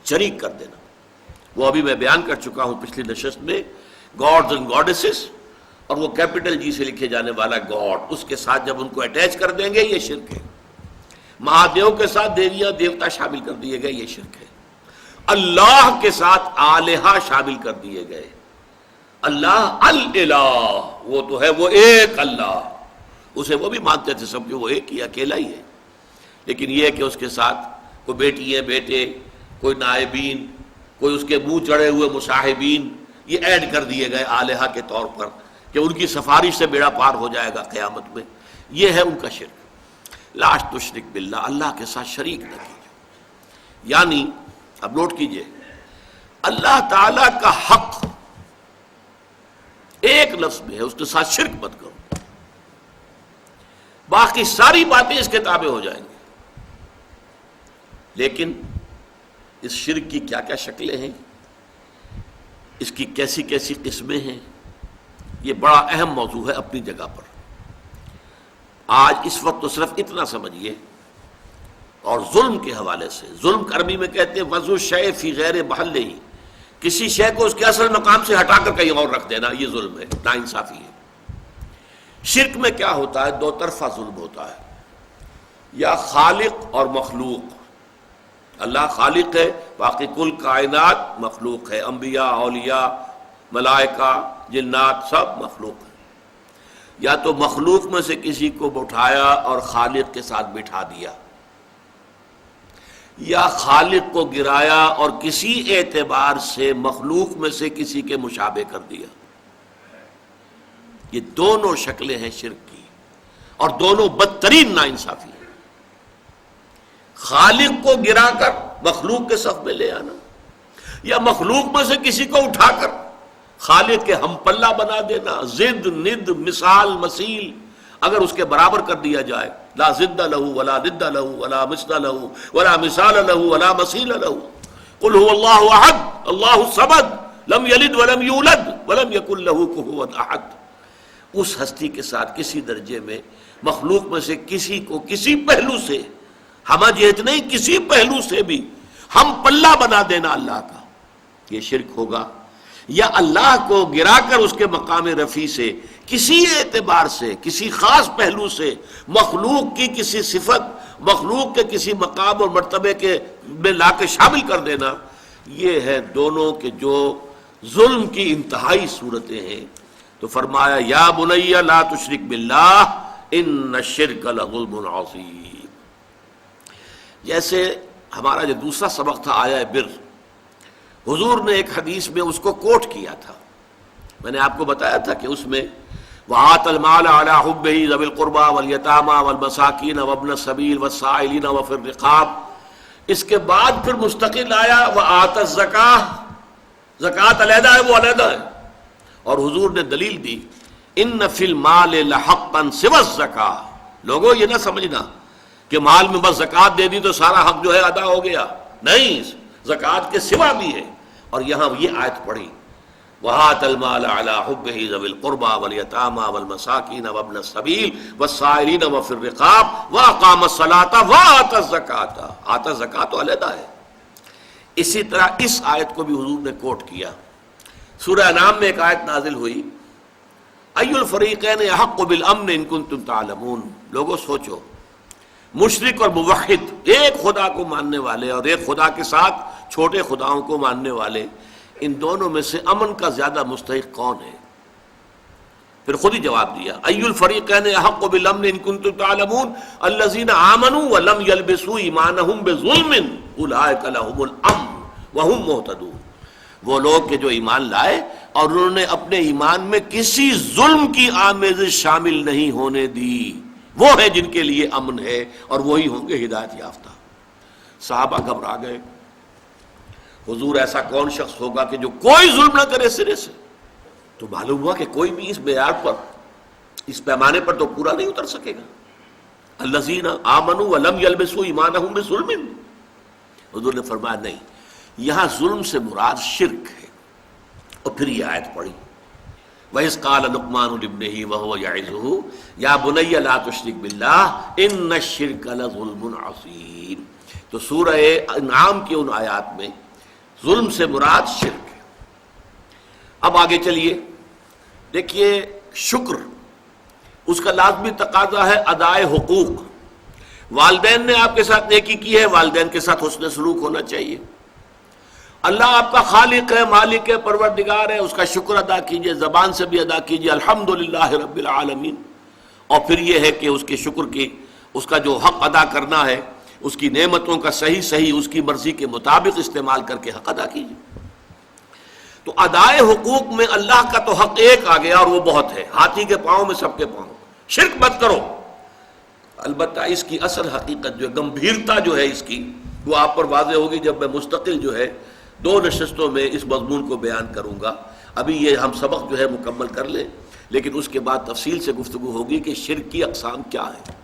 شریک کر دینا۔ وہ ابھی میں بیان کر چکا ہوں پچھلی نشست میں، گاڈز اینڈ گاڈیسز، اور وہ کیپٹل جی سے لکھے جانے والا گاڈ، اس کے ساتھ جب ان کو اٹیچ کر دیں گے یہ شرک ہے۔ مہادیو کے ساتھ دیویاں دیوتا شامل کر دیے گئے، یہ شرک ہے۔ اللہ کے ساتھ آلہہ شامل کر دیے گئے، اللہ الالہ، وہ تو ہے وہ ایک اللہ، اسے وہ بھی مانتے تھے سب کہ وہ ایک ہی اکیلا ہی ہے، لیکن یہ کہ اس کے ساتھ کوئی بیٹی ہے، بیٹے، کوئی نائبین، کوئی اس کے منہ چڑھے ہوئے مصاحبین، یہ ایڈ کر دیے گئے آلہہ کے طور پر کہ ان کی سفارش سے بیڑا پار ہو جائے گا قیامت میں۔ یہ ہے ان کا شرک۔ لا تشرک باللہ، اللہ کے ساتھ شریک نہ کیجیے، یعنی اب نوٹ کیجئے، اللہ تعالی کا حق ایک لفظ میں ہے، اس کے ساتھ شرک مت کرو۔ باقی ساری باتیں اس کے تابع ہو جائیں گی۔ لیکن اس شرک کی کیا کیا شکلیں ہیں، اس کی کیسی کیسی قسمیں ہیں، یہ بڑا اہم موضوع ہے اپنی جگہ پر۔ آج اس وقت تو صرف اتنا سمجھیے، اور ظلم کے حوالے سے، ظلم عربی میں کہتے ہیں وضع الشیء فی غیر محلہ، کسی شے کو اس کے اصل مقام سے ہٹا کر کہیں اور رکھ دینا، یہ ظلم ہے، ناانصافی ہے۔ شرک میں کیا ہوتا ہے؟ دو طرفہ ظلم ہوتا ہے، یا خالق اور مخلوق۔ اللہ خالق ہے، باقی کل کائنات مخلوق ہے، انبیاء، اولیاء، ملائکہ، جنات سب مخلوق ہیں۔ یا تو مخلوق میں سے کسی کو اٹھایا اور خالق کے ساتھ بٹھا دیا، یا خالق کو گرایا اور کسی اعتبار سے مخلوق میں سے کسی کے مشابہ کر دیا۔ یہ دونوں شکلیں ہیں شرک کی، اور دونوں بدترین ناانصافی ہیں۔ خالق کو گرا کر مخلوق کے صف میں لے آنا، یا مخلوق میں سے کسی کو اٹھا کر خالق کے ہم پلہ بنا دینا، ضد، ند، مثال، مثیل اگر اس کے برابر کر دیا جائے، لا ضد لہ ولا ند لہ ولا مثل لہ ولا مثال لہ ولا مثیل لہ، قل هو اللہ احد اللہ الصمد لم یلد ولم یولد ولم یکن لہ کفوا احد۔ اس ہستی کے ساتھ کسی درجے میں مخلوق میں سے کسی کو کسی پہلو سے، ہمہ جہت نہیں، کسی پہلو سے بھی ہم پلہ بنا دینا اللہ کا، یہ شرک ہوگا۔ یا اللہ کو گرا کر اس کے مقام رفیع سے کسی اعتبار سے، کسی خاص پہلو سے مخلوق کی کسی صفت، مخلوق کے کسی مقام اور مرتبے کے میں لا کے شامل کر دینا، یہ ہے دونوں کے جو ظلم کی انتہائی صورتیں ہیں۔ تو فرمایا یا بنی لا تشرک باللہ ان الشرک لظلم عظیم۔ جیسے ہمارا جو دوسرا سبق تھا آیا بر، حضور نے ایک حدیث میں اس کو کوٹ کیا تھا، میں نے آپ کو بتایا تھا کہ اس میں وَآتَ الْمَالَ عَلَىٰ حُبِّهِ ذَوِي الْقُرْبَىٰ وَالْيَتَامَىٰ وَالْمَسَاكِينَ وَابْنَ السَّبِيلِ وَالسَّائِلِينَ وَفِي الرِّقَابِ، اس کے بعد پھر مستقل آیا وَآتَ الزَّكَاةَ، زکوٰۃ علیحدہ ہے، وہ علیحدہ ہے، اور حضور نے دلیل دی ان فی المال لحقا سوى الزکاة۔ لوگوں یہ نہ سمجھنا کہ مال میں بس زکوٰۃ دے دی تو سارا حق جو ہے ادا ہو گیا، نہیں، زکوٰۃ کے سوا بھی ہے۔ اور یہاں یہ آیت پڑھی وَآتَ الْمَالَ عَلَىٰ حُبِّهِ ذَوِي الْقُرْبَىٰ وَالْيَتَامَىٰ وَالْمَسَاكِينَ وَابْنَ السَّبِيلِ وَالسَّائِلِينَ وَفِي الرِّقَابِ وَأَقَامَ الصَّلَاةَ وَآتَى الزَّكَاةَ۔ آتا زکوٰۃ تو علیحدہ ہے۔ اسی طرح اس آیت کو بھی حضور نے کوٹ کیا۔ سورہ انعام میں ایک آیت نازل ہوئی اَيُّ الْفَرِيقَيْنِ أَحَقُّ بِالْأَمْنِ إِن كُنتُمْ تَعْلَمُونَ۔ لوگوں سوچو، مشرک اور موحد، ایک خدا کو ماننے والے اور ایک خدا کے ساتھ چھوٹے خداؤں کو ماننے والے، ان دونوں میں سے امن کا زیادہ مستحق کون ہے؟ پھر خود ہی جواب دیا اَيُّ الْفَرِيقَيْنِ أَحَقُّ بِالْأَمْنِ إِن كُنتُمْ تَعْلَمُونَ الَّذِينَ آمَنُوا وَلَمْ يَلْبِسُوا إِيمَانَهُم بِظُلْمٍ أُولَٰئِكَ لَهُمُ الْأَمْنُ وَهُمْ مُهْتَدُونَ۔ وہ لوگ کہ جو ایمان لائے اور انہوں نے اپنے ایمان میں کسی ظلم کی آمیزش شامل نہیں ہونے دی، وہ ہے جن کے لیے امن ہے، اور وہی ہوں گے ہدایت یافتہ۔ صحابہ گھبرا گئے، حضور ایسا کون شخص ہوگا کہ جو کوئی ظلم نہ کرے سرے سے؟ تو معلوم ہوا کہ کوئی بھی اس معیار پر، اس پیمانے پر تو پورا نہیں اتر سکے گا۔ الذین آمنوا ولم یلبسوا ایمانہم بظلم، حضور نے فرمایا نہیں، یہاں ظلم سے مراد شرک ہے۔ اور پھر یہ آیت پڑھی وَإِذْ قَالَ لُقْمَانُ لِابْنِهِ وَهُوَ يَعِظُهُ يَا بُنَيَّ لَا تُشْرِكْ بِاللَّهِ إِنَّ الشِّرْكَ لَظُلْمٌ عَظِيمٌ۔ تو سورہ انعام کی ان آیات میں ظلم سے مراد شرک ہے۔ اب آگے چلیے، دیکھیے شکر، اس کا لازمی تقاضا ہے ادائے حقوق۔ والدین نے آپ کے ساتھ نیکی کی ہے، والدین کے ساتھ حسن سلوک ہونا چاہیے۔ اللہ آپ کا خالق ہے، مالک ہے، پروردگار ہے، اس کا شکر ادا کیجئے، زبان سے بھی ادا کیجئے الحمدللہ رب العالمین۔ اور پھر یہ ہے کہ اس کے شکر کی، اس کا جو حق ادا کرنا ہے، اس کی نعمتوں کا صحیح اس کی مرضی کے مطابق استعمال کر کے حق ادا کیجئے۔ تو ادائے حقوق میں اللہ کا تو حق ایک آ گیا اور وہ بہت ہے، ہاتھی کے پاؤں میں سب کے پاؤں۔ شرک مت کرو، البتہ اس کی اصل حقیقت جو گمبھیرتا جو ہے اس کی، وہ آپ پر واضح ہوگی جب میں مستقل جو ہے 2 نشستوں میں اس مضمون کو بیان کروں گا. ابھی یہ ہم سبق جو ہے مکمل کر لیں، لیکن اس کے بعد تفصیل سے گفتگو ہوگی کہ شرک کی اقسام کیا ہیں.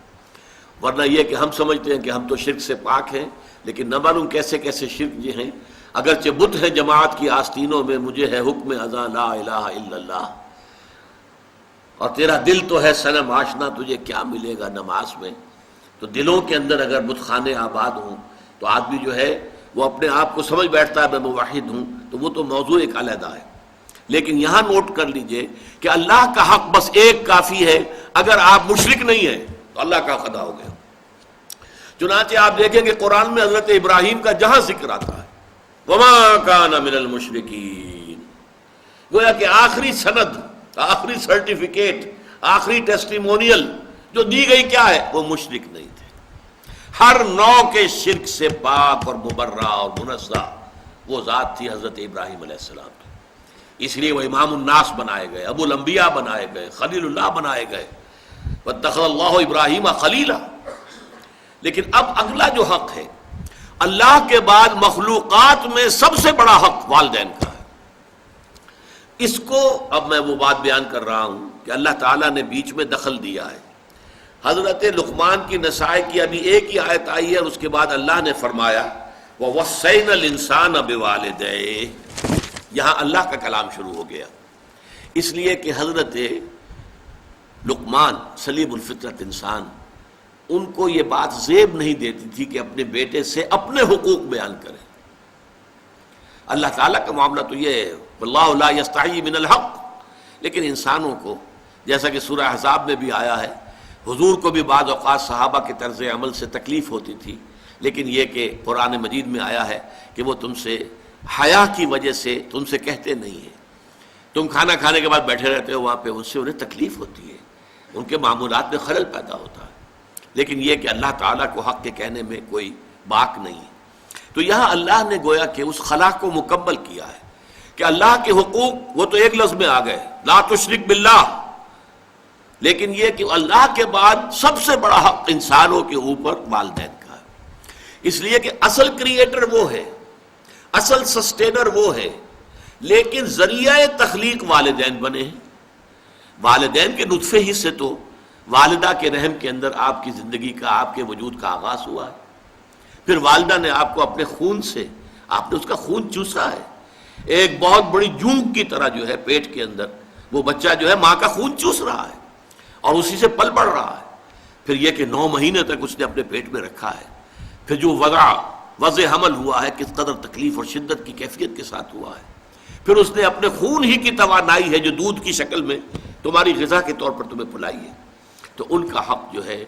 ورنہ یہ کہ ہم سمجھتے ہیں کہ ہم تو شرک سے پاک ہیں، لیکن نہ معلوم کیسے کیسے شرک یہ ہیں. اگرچہ بت ہے جماعت کی آستینوں میں، مجھے ہے حکم اذاں لا الہ الا اللہ، اور تیرا دل تو ہے صنم آشنا، تجھے کیا ملے گا نماز میں. تو دلوں کے اندر اگر بت خانے آباد ہوں تو آدمی جو ہے وہ اپنے آپ کو سمجھ بیٹھتا ہے میں موحد ہوں، تو وہ تو موضوع ایک علیحدہ ہے. لیکن یہاں نوٹ کر لیجئے کہ اللہ کا حق بس ایک کافی ہے. اگر آپ مشرک نہیں ہیں تو اللہ کا خدا ہو گیا. چنانچہ آپ دیکھیں کہ قرآن میں حضرت ابراہیم کا جہاں ذکر آتا ہے وما کان من المشرکین، گویا کہ آخری سند، آخری سرٹیفکیٹ، آخری ٹیسٹیمونیل جو دی گئی کیا ہے، وہ مشرک نہیں تھے. ہر نوع کے شرک سے پاک اور مبرہ اور منزہ وہ ذات تھی حضرت ابراہیم علیہ السلام. اس لیے وہ امام الناس بنائے گئے، ابو الانبیاء بنائے گئے، خلیل اللہ بنائے گئے. واتخذ اللہ ابراہیم خلیلا. لیکن اب اگلا جو حق ہے، اللہ کے بعد مخلوقات میں سب سے بڑا حق والدین کا ہے. اس کو اب میں وہ بات بیان کر رہا ہوں کہ اللہ تعالیٰ نے بیچ میں دخل دیا ہے. حضرت لقمان کی نصائح کی ابھی ایک ہی آیت آئی ہے، اور اس کے بعد اللہ نے فرمایا وَوَصَّيْنَا الْإِنسَانَ بِوَالِدَيْهِ. یہاں اللہ کا کلام شروع ہو گیا، اس لیے کہ حضرت لقمان سلیم الفطرت انسان، ان کو یہ بات زیب نہیں دیتی تھی کہ اپنے بیٹے سے اپنے حقوق بیان کریں. اللہ تعالیٰ کا معاملہ تو یہ ہے واللہ لا یستحیی من الحق. لیکن انسانوں کو، جیسا کہ سورہ احزاب میں بھی آیا ہے، حضور کو بھی بعض اوقات صحابہ کے طرز عمل سے تکلیف ہوتی تھی، لیکن یہ کہ قرآن مجید میں آیا ہے کہ وہ تم سے حیا کی وجہ سے تم سے کہتے نہیں ہیں. تم کھانا کھانے کے بعد بیٹھے رہتے ہو وہاں پہ، ان سے انہیں تکلیف ہوتی ہے، ان کے معمولات میں خلل پیدا ہوتا ہے. لیکن یہ کہ اللہ تعالیٰ کو حق کے کہنے میں کوئی باک نہیں ہے. تو یہاں اللہ نے گویا کہ اس خلا کو مکمل کیا ہے کہ اللہ کے حقوق وہ تو ایک لفظ میں آ گئے، لا تشرک باللہ. لیکن یہ کہ اللہ کے بعد سب سے بڑا حق انسانوں کے اوپر والدین کا ہے. اس لیے کہ اصل کریٹر وہ ہے، اصل سسٹینر وہ ہے، لیکن ذریعہ تخلیق والدین بنے ہیں. والدین کے نطفے ہی سے تو والدہ کے رحم کے اندر آپ کی زندگی کا، آپ کے وجود کا آغاز ہوا ہے. پھر والدہ نے آپ کو اپنے خون سے، آپ نے اس کا خون چوسا ہے. ایک بہت بڑی جونگ کی طرح جو ہے پیٹ کے اندر وہ بچہ جو ہے ماں کا خون چوس رہا ہے اور اسی سے پل بڑھ رہا ہے. پھر یہ کہ 9 مہینے تک اس نے اپنے پیٹ میں رکھا ہے. پھر جو وضع حمل ہوا ہے کس قدر تکلیف اور شدت کی کیفیت کے ساتھ ہوا ہے. پھر اس نے اپنے خون ہی کی توانائی ہے جو دودھ کی شکل میں تمہاری غذا کے طور پر تمہیں پلائی ہے. تو ان کا حق جو ہے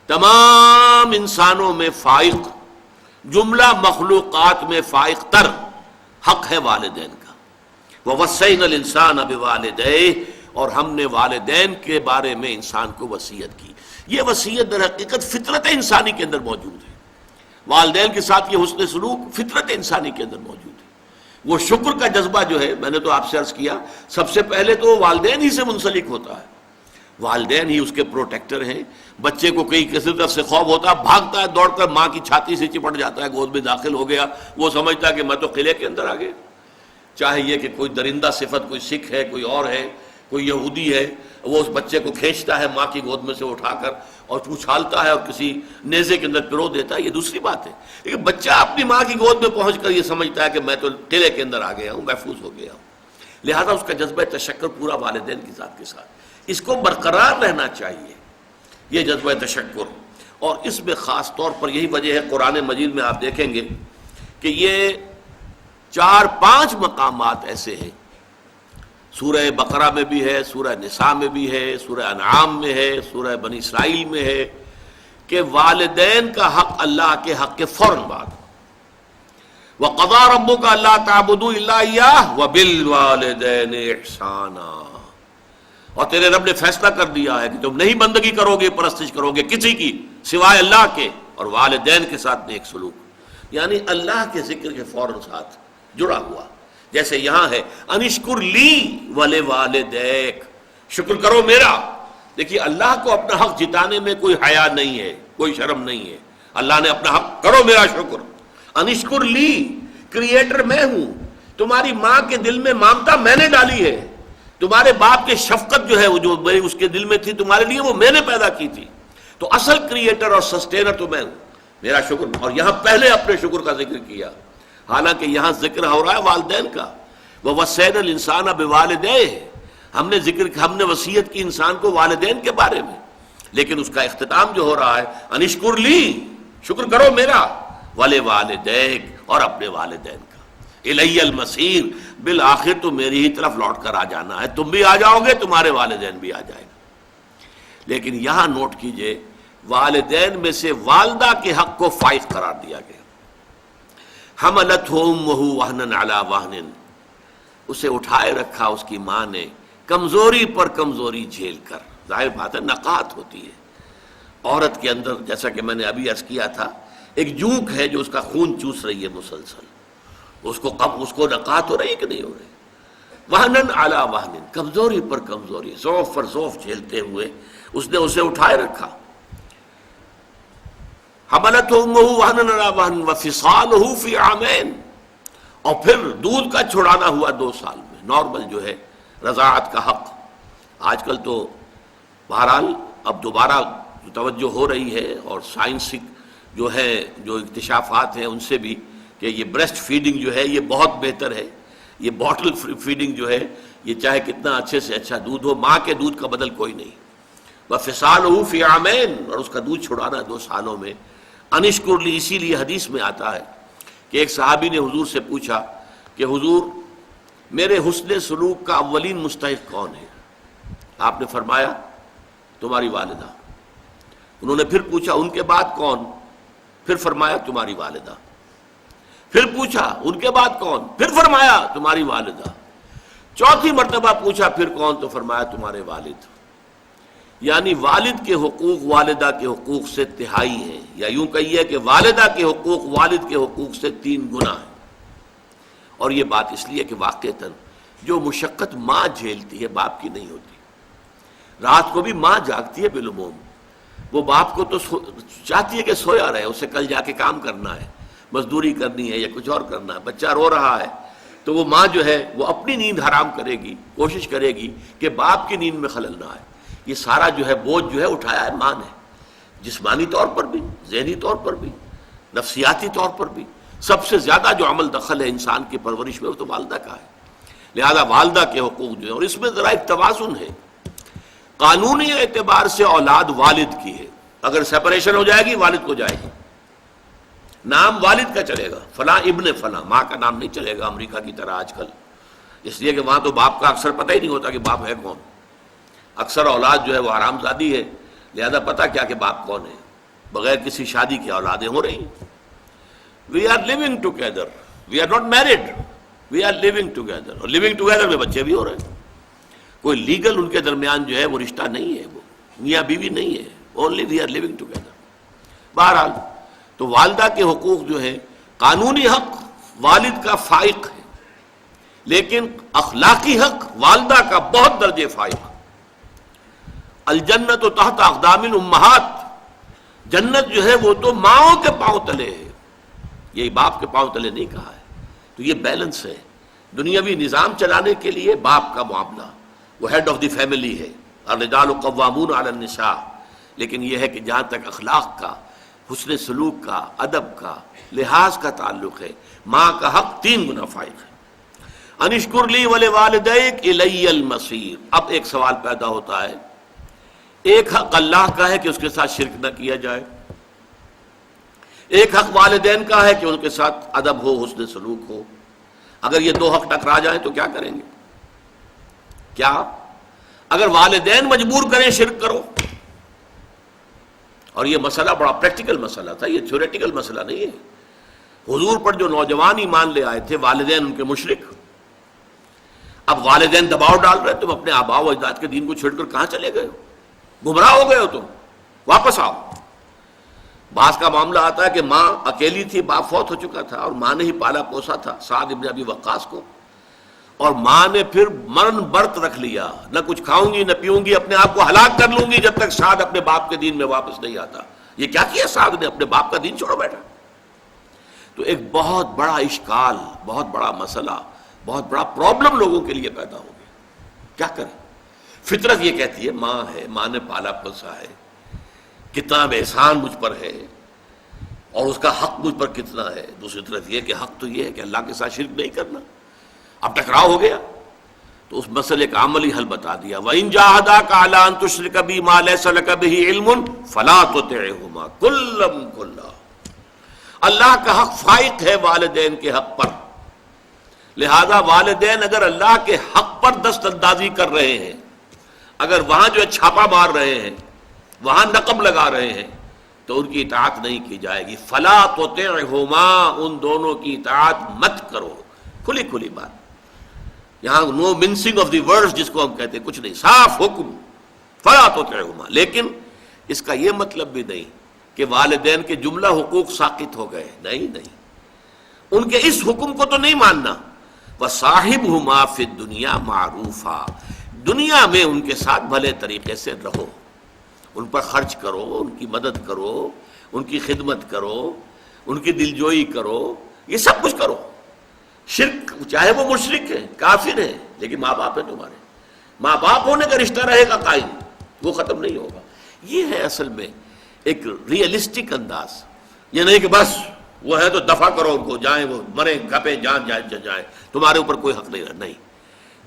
تمام انسانوں میں فائق، جملہ مخلوقات میں فائق تر حق ہے والدین کا. وَوَصَّيْنَا الْإِنسَانَ بِوَالِدَيْهِ. اور ہم نے والدین کے بارے میں انسان کو وصیت کی. یہ وصیت در حقیقت فطرت انسانی کے اندر موجود ہے. والدین کے ساتھ یہ حسن سلوک فطرت انسانی کے اندر موجود ہے. وہ شکر کا جذبہ جو ہے، میں نے تو آپ سے عرض کیا، سب سے پہلے تو والدین ہی سے منسلک ہوتا ہے. والدین ہی اس کے پروٹیکٹر ہیں. بچے کو کہیں کسی طرف سے خوف ہوتا ہے، بھاگتا ہے دوڑ کر ماں کی چھاتی سے چپٹ جاتا ہے، گود میں داخل ہو گیا. وہ سمجھتا ہے کہ میں تو قلعے کے اندر آ گیا. چاہے یہ کہ کوئی درندہ صفت، کوئی سکھ ہے، کوئی اور ہے، کوئی یہودی ہے، وہ اس بچے کو کھینچتا ہے ماں کی گود میں سے اٹھا کر اور اچھالتا ہے اور کسی نیزے کے اندر پرو دیتا ہے، یہ دوسری بات ہے. لیکن بچہ اپنی ماں کی گود میں پہنچ کر یہ سمجھتا ہے کہ میں تو قلعے کے اندر آ گیا ہوں، محفوظ ہو گیا ہوں. لہذا اس کا جذبہ تشکر پورا والدین کی ذات کے ساتھ اس کو برقرار رہنا چاہیے، یہ جذبہ تشکر. اور اس میں خاص طور پر یہی وجہ ہے، قرآن مجید میں آپ دیکھیں گے کہ یہ 4-5 مقامات ایسے ہیں، سورہ بقرہ میں بھی ہے، سورہ نساء میں بھی ہے، سورہ انعام میں ہے، سورہ بنی اسرائیل میں ہے، کہ والدین کا حق اللہ کے حق کے فوراً بعد وَقَضَىٰ رَبُّكَ أَلَّا تَعْبُدُوا إِلَّا إِيَّاهُ وَبِالْوَالِدَيْنِ إِحْسَانًا. اور تیرے رب نے فیصلہ کر دیا ہے کہ تم نہیں بندگی کرو گے، پرستش کرو گے کسی کی سوائے اللہ کے، اور والدین کے ساتھ نیک سلوک. یعنی اللہ کے ذکر کے فوراً ساتھ جڑا ہوا. جیسے یہاں ہے انشکر لی ولوالدیک، شکر کرو میرا. دیکھیے اللہ کو اپنا حق جتانے میں کوئی حیا نہیں ہے، کوئی شرم نہیں ہے. اللہ نے اپنا حق کرو میرا شکر. انشکر لی، کریٹر میں ہوں، تمہاری ماں کے دل میں ممتا میں نے ڈالی ہے، تمہارے باپ کے شفقت جو ہے وہ جو اس کے دل میں تھی تمہارے لیے وہ میں نے پیدا کی تھی، تو اصل کریٹر اور سسٹینر تو میں ہوں، میرا شکر۔ اور یہاں پہلے اپنے شکر کا ذکر کیا، حالانکہ یہاں ذکر ہو رہا ہے والدین کا، وَوَصَّيْنَا الْإِنسَانَ بِوَالِدَيْهِ، ہم نے وصیت کی انسان کو والدین کے بارے میں، لیکن اس کا اختتام جو ہو رہا ہے ان اشکر لی، شکر کرو میرا، وَلِوَالِدَيْكَ، اور اپنے والدین کا، اِلَيَّ الْمَصِيرُ، بالآخر تو میری ہی طرف لوٹ کر آ جانا ہے، تم بھی آ جاؤ گے، تمہارے والدین بھی آ جائیں گے۔ لیکن یہاں نوٹ کیجئے والدین میں سے والدہ کے حق کو فائق قرار دیا گیا، حملتہ امہ وہنا علی وہن، اسے اٹھائے رکھا اس کی ماں نے کمزوری پر کمزوری جھیل کر۔ ظاہر بات ہے نقاہت ہوتی ہے عورت کے اندر، جیسا کہ میں نے ابھی عرض کیا تھا، ایک جوک ہے جو اس کا خون چوس رہی ہے مسلسل، اس کو نقاہت ہو رہی ہے کہ نہیں ہو رہی؟ وہنن علی وہن، کمزوری پر کمزوری، ضعف پر ضعف جھیلتے ہوئے اس نے اسے اٹھائے رکھا۔ حملتہ امہ وہنا علی وہن وفصالہ فی عامین، اور پھر دودھ کا چھڑانا ہوا 2 سال میں، نارمل جو ہے رضاعت کا حق۔ آج کل تو بہرحال اب دوبارہ توجہ ہو رہی ہے، اور سائنسک جو ہے جو اکتشافات ہیں ان سے بھی، کہ یہ بریسٹ فیڈنگ جو ہے یہ بہت بہتر ہے، یہ باٹل فیڈنگ جو ہے یہ چاہے کتنا اچھے سے اچھا دودھ ہو، ماں کے دودھ کا بدل کوئی نہیں۔ وفصالہ فی عامین، اور اس کا دودھ چھڑانا 2 سالوں میں۔ انشکر لی، اسی لیے حدیث میں آتا ہے کہ ایک صحابی نے حضور سے پوچھا کہ حضور میرے حسن سلوک کا اولین مستحق کون ہے؟ آپ نے فرمایا تمہاری والدہ۔ انہوں نے پھر پوچھا ان کے بعد کون؟ پھر فرمایا تمہاری والدہ۔ پھر پوچھا ان کے بعد کون؟ پھر فرمایا تمہاری والدہ۔ 4تھی مرتبہ پوچھا پھر کون؟ تو فرمایا تمہارے والد۔ یعنی والد کے حقوق والدہ کے حقوق سے تہائی ہیں، یا یوں کہیے کہ والدہ کے حقوق والد کے حقوق سے 3 گنا ہیں۔ اور یہ بات اس لیے کہ واقعتاً جو مشقت ماں جھیلتی ہے باپ کی نہیں ہوتی۔ رات کو بھی ماں جاگتی ہے بالعموم، وہ باپ کو تو چاہتی ہے کہ سویا رہے، اسے کل جا کے کام کرنا ہے، مزدوری کرنی ہے یا کچھ اور کرنا ہے، بچہ رو رہا ہے تو وہ ماں جو ہے وہ اپنی نیند حرام کرے گی، کوشش کرے گی کہ باپ کی نیند میں خلل نہ آئے۔ یہ سارا جو ہے بوجھ جو ہے اٹھایا ہے ماں نے، جسمانی طور پر بھی، ذہنی طور پر بھی، نفسیاتی طور پر بھی۔ سب سے زیادہ جو عمل دخل ہے انسان کی پرورش میں وہ تو والدہ کا ہے، لہذا والدہ کے حقوق جو ہے، اور اس میں ذرا ایک توازن ہے، قانونی اعتبار سے اولاد والد کی ہے، اگر سیپریشن ہو جائے گی والد کو جائے گی، نام والد کا چلے گا، فلاں ابن فلاں، ماں کا نام نہیں چلے گا امریکہ کی طرح آج کل، اس لیے کہ وہاں تو باپ کا اکثر پتہ ہی نہیں ہوتا کہ باپ ہے کون۔ اکثر اولاد جو ہے وہ حرام زادی ہے، لہذا پتہ کیا کہ باپ کون ہے، بغیر کسی شادی کی اولادیں ہو رہی ہیں۔ We are living together, we are not married, we are living together, اور لیونگ ٹوگیدر میں بچے بھی ہو رہے ہیں۔ کوئی لیگل ان کے درمیان جو ہے وہ رشتہ نہیں ہے، وہ میاں بیوی نہیں ہے، only we are living together. بہرحال تو والدہ کے حقوق جو ہے، قانونی حق والد کا فائق ہے، لیکن اخلاقی حق والدہ کا بہت درجے فائق۔ الجنت تحت اقدام الامہات، جنت جو ہے وہ تو ماؤں کے پاؤں تلے ہے، یہی باپ کے پاؤں تلے نہیں کہا ہے۔ تو یہ بیلنس ہے، دنیاوی نظام چلانے کے لیے باپ کا معاملہ، وہ ہیڈ آف دی فیملی ہے، الرجال قوامون علی النساء، لیکن یہ ہے کہ جہاں تک اخلاق کا، حسن سلوک کا، ادب کا، لحاظ کا تعلق ہے، ماں کا حق 3 گنا فائق ہے۔ انشکر لی ولوالدیک الی المصیر۔ اب ایک سوال پیدا ہوتا ہے، ایک حق اللہ کا ہے کہ اس کے ساتھ شرک نہ کیا جائے، ایک حق والدین کا ہے کہ ان کے ساتھ ادب ہو، حسن سلوک ہو۔ اگر یہ 2 حق ٹکرا جائیں تو کیا کریں گے؟ کیا اگر والدین مجبور کریں شرک کرو؟ اور یہ مسئلہ بڑا پریکٹیکل مسئلہ تھا، یہ تھیوریٹیکل مسئلہ نہیں ہے۔ حضور پر جو نوجوان ایمان لے آئے تھے، والدین ان کے مشرک، اب والدین دباؤ ڈال رہے، تم اپنے آباء و اجداد کے دین کو چھوڑ کر کہاں چلے گئے ہو؟ گمراہ ہو گئے ہو، تم واپس آؤ۔ بعض کا معاملہ آتا ہے کہ ماں اکیلی تھی، باپ فوت ہو چکا تھا، اور ماں نے ہی پالا پوسا تھا سعد ابن ابی وقاص کو، اور ماں نے پھر مرن برت رکھ لیا، نہ کچھ کھاؤں گی نہ پیوں گی، اپنے آپ کو ہلاک کر لوں گی جب تک سعد اپنے باپ کے دین میں واپس نہیں آتا۔ یہ کیا کیا سعد نے؟ اپنے باپ کا دین چھوڑ بیٹھا۔ تو ایک بہت بڑا اشکال، بہت بڑا مسئلہ بہت بڑا پرابلم لوگوں کے لیے پیدا ہو گیا. کیا کریں؟ فطرت یہ کہتی ہے ماں ہے، ماں نے پالا پوسا ہے، کتنا احسان مجھ پر ہے اور اس کا حق مجھ پر کتنا ہے. دوسری طرف یہ کہ حق تو یہ ہے کہ اللہ کے ساتھ شرک نہیں کرنا. اب ٹکراؤ ہو گیا تو اس مسئلے کا عملی حل بتا دیا. وَإِن جَاهَدَاكَ عَلَىٰ أَن تُشْرِكَ بِي مَا لَيْسَ لَكَ بِهِ عِلْمٌ فَلَا تُطِعْهُمَا كُلًّا كُلًّا. اللہ کا حق فائق ہے والدین کے حق پر، لہذا والدین اگر اللہ کے حق پر دست اندازی کر رہے ہیں، اگر وہاں جو ہے چھاپا مار رہے ہیں، وہاں نقب لگا رہے ہیں، تو ان کی اطاعت نہیں کی جائے گی. فَلَا تُطِعْهُمَا، ان دونوں کی اطاعت مت کرو. کھلی کھلی بات، یہاں نو منسنگ آف دی ورڈز جس کو ہم کہتے ہیں، کچھ نہیں، صاف حکم فلا تطعهما. لیکن اس کا یہ مطلب بھی نہیں کہ والدین کے جملہ حقوق ساقط ہو گئے. نہیں، ان کے اس حکم کو تو نہیں ماننا. وصاحبهما فی الدنیا معروفا، دنیا میں ان کے ساتھ بھلے طریقے سے رہو، ان پر خرچ کرو، ان کی مدد کرو، ان کی خدمت کرو، ان کی دلجوئی کرو، یہ سب کچھ کرو. شرک، چاہے وہ مشرک ہے، کافر ہے، لیکن ماں باپ ہے تمہارے، ماں باپ ہونے کا رشتہ رہے گا قائم، وہ ختم نہیں ہوگا. یہ ہے اصل میں ایک ریئلسٹک انداز. یہ نہیں کہ بس وہ ہے تو دفع کرو ان کو، جائیں وہ مریں کھپیں جان جائیں، تمہارے اوپر کوئی حق نہیں رہا. نہیں،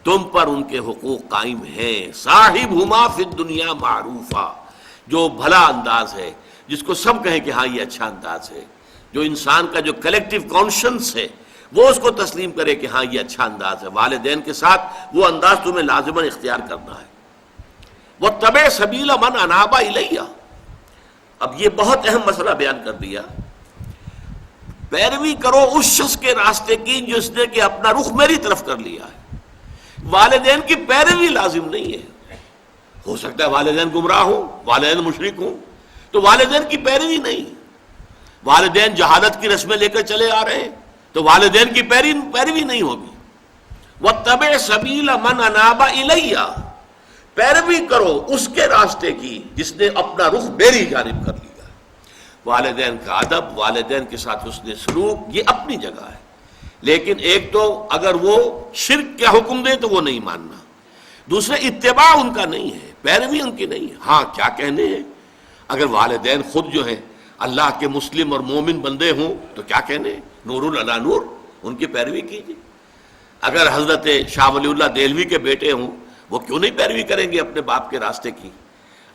تم پر ان کے حقوق قائم ہیں. صاحبہما فی الدنیا معروفا، جو بھلا انداز ہے، جس کو سب کہیں کہ ہاں یہ اچھا انداز ہے، جو انسان کا جو کلیکٹیو کانشنس ہے وہ اس کو تسلیم کرے کہ ہاں یہ اچھا انداز ہے. والدین کے ساتھ وہ انداز تمہیں لازماً اختیار کرنا ہے. وَاتَّبِعْ سَبِيلَ مَنْ أَنَابَ إِلَيَّ. اب یہ بہت اہم مسئلہ بیان کر دیا. پیروی کرو اس شخص کے راستے کی جس نے کہ اپنا رخ میری طرف کر لیا ہے. والدین کی پیروی لازم نہیں ہے. ہو سکتا ہے والدین گمراہ ہوں، والدین مشرک ہوں، تو والدین کی پیروی نہیں. والدین جہالت کی رسمیں لے کر چلے آ رہے ہیں تو والدین کی پیروی نہیں ہوگی. وَاتَّبِعْ سَبِيلَ مَنْ أَنَابَ إِلَيَّ، پیروی کرو اس کے راستے کی جس نے اپنا رخ میری جانب کر لیا. والدین کا ادب، والدین کے ساتھ حسن سلوک، یہ اپنی جگہ ہے. لیکن ایک تو اگر وہ شرک کا حکم دے تو وہ نہیں ماننا، دوسرے اتباع ان کا نہیں ہے، پیروی ان کی نہیں ہے. ہاں کیا کہنے ہیں، اگر والدین خود جو ہیں اللہ کے مسلم اور مومن بندے ہوں تو کیا کہنے، نور علی نور، ان کی پیروی کیجیے. اگر حضرت شاہ ولی اللہ دہلوی کے بیٹے ہوں وہ کیوں نہیں پیروی کریں گے اپنے باپ کے راستے کی؟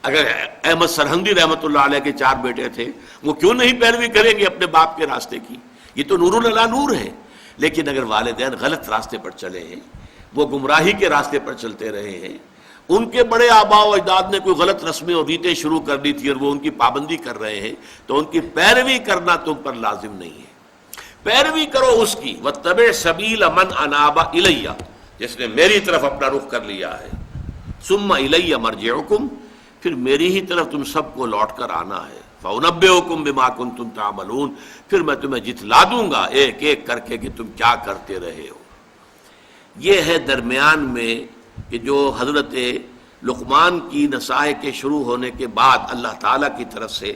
اگر احمد سرہندی رحمۃ اللہ علیہ کے 4 بیٹے تھے وہ کیوں نہیں پیروی کریں گے اپنے باپ کے راستے کی؟ یہ تو نور علی نور ہے. لیکن اگر والدین غلط راستے پر چلے ہیں، وہ گمراہی کے راستے پر چلتے رہے ہیں، ان کے بڑے آباء و اجداد نے کوئی غلط رسمیں اور ریتیں شروع کر دی تھی اور وہ ان کی پابندی کر رہے ہیں، تو ان کی پیروی کرنا تم پر لازم نہیں ہے. پیروی کرو اس کی. وَاتَّبِعْ سَبِيلَ مَنْ أَنَابَ إِلَيَّ، جس نے میری طرف اپنا رخ کر لیا ہے. ثُمَّ إِلَيَّ مَرْجِعُكُمْ، پھر میری ہی طرف تم سب کو لوٹ کر آنا ہے. فَأُنَبِّئُكُم بِمَا كُنتُمْ تَعْمَلُونَ، پھر میں تمہیں جتلا دوں گا ایک ایک کر کے کہ تم کیا کرتے رہے ہو. یہ ہے درمیان میں کہ جو حضرت لقمان کی نصائح کے شروع ہونے کے بعد اللہ تعالیٰ کی طرف سے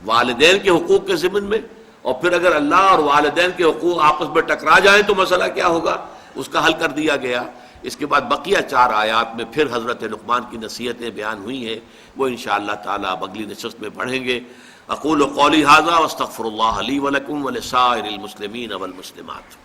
والدین کے حقوق کے ضمن میں، اور پھر اگر اللہ اور والدین کے حقوق آپس میں ٹکرا جائیں تو مسئلہ کیا ہوگا، اس کا حل کر دیا گیا. اس کے بعد بقیہ 4 آیات میں پھر حضرت لقمان کی نصیحتیں بیان ہوئی ہیں، وہ انشاءاللہ تعالیٰ اب اگلی نشست میں پڑھیں گے. اقول قولی ھذا واستغفر اللہ لی ولکم ولسائر المسلمین والمسلمات.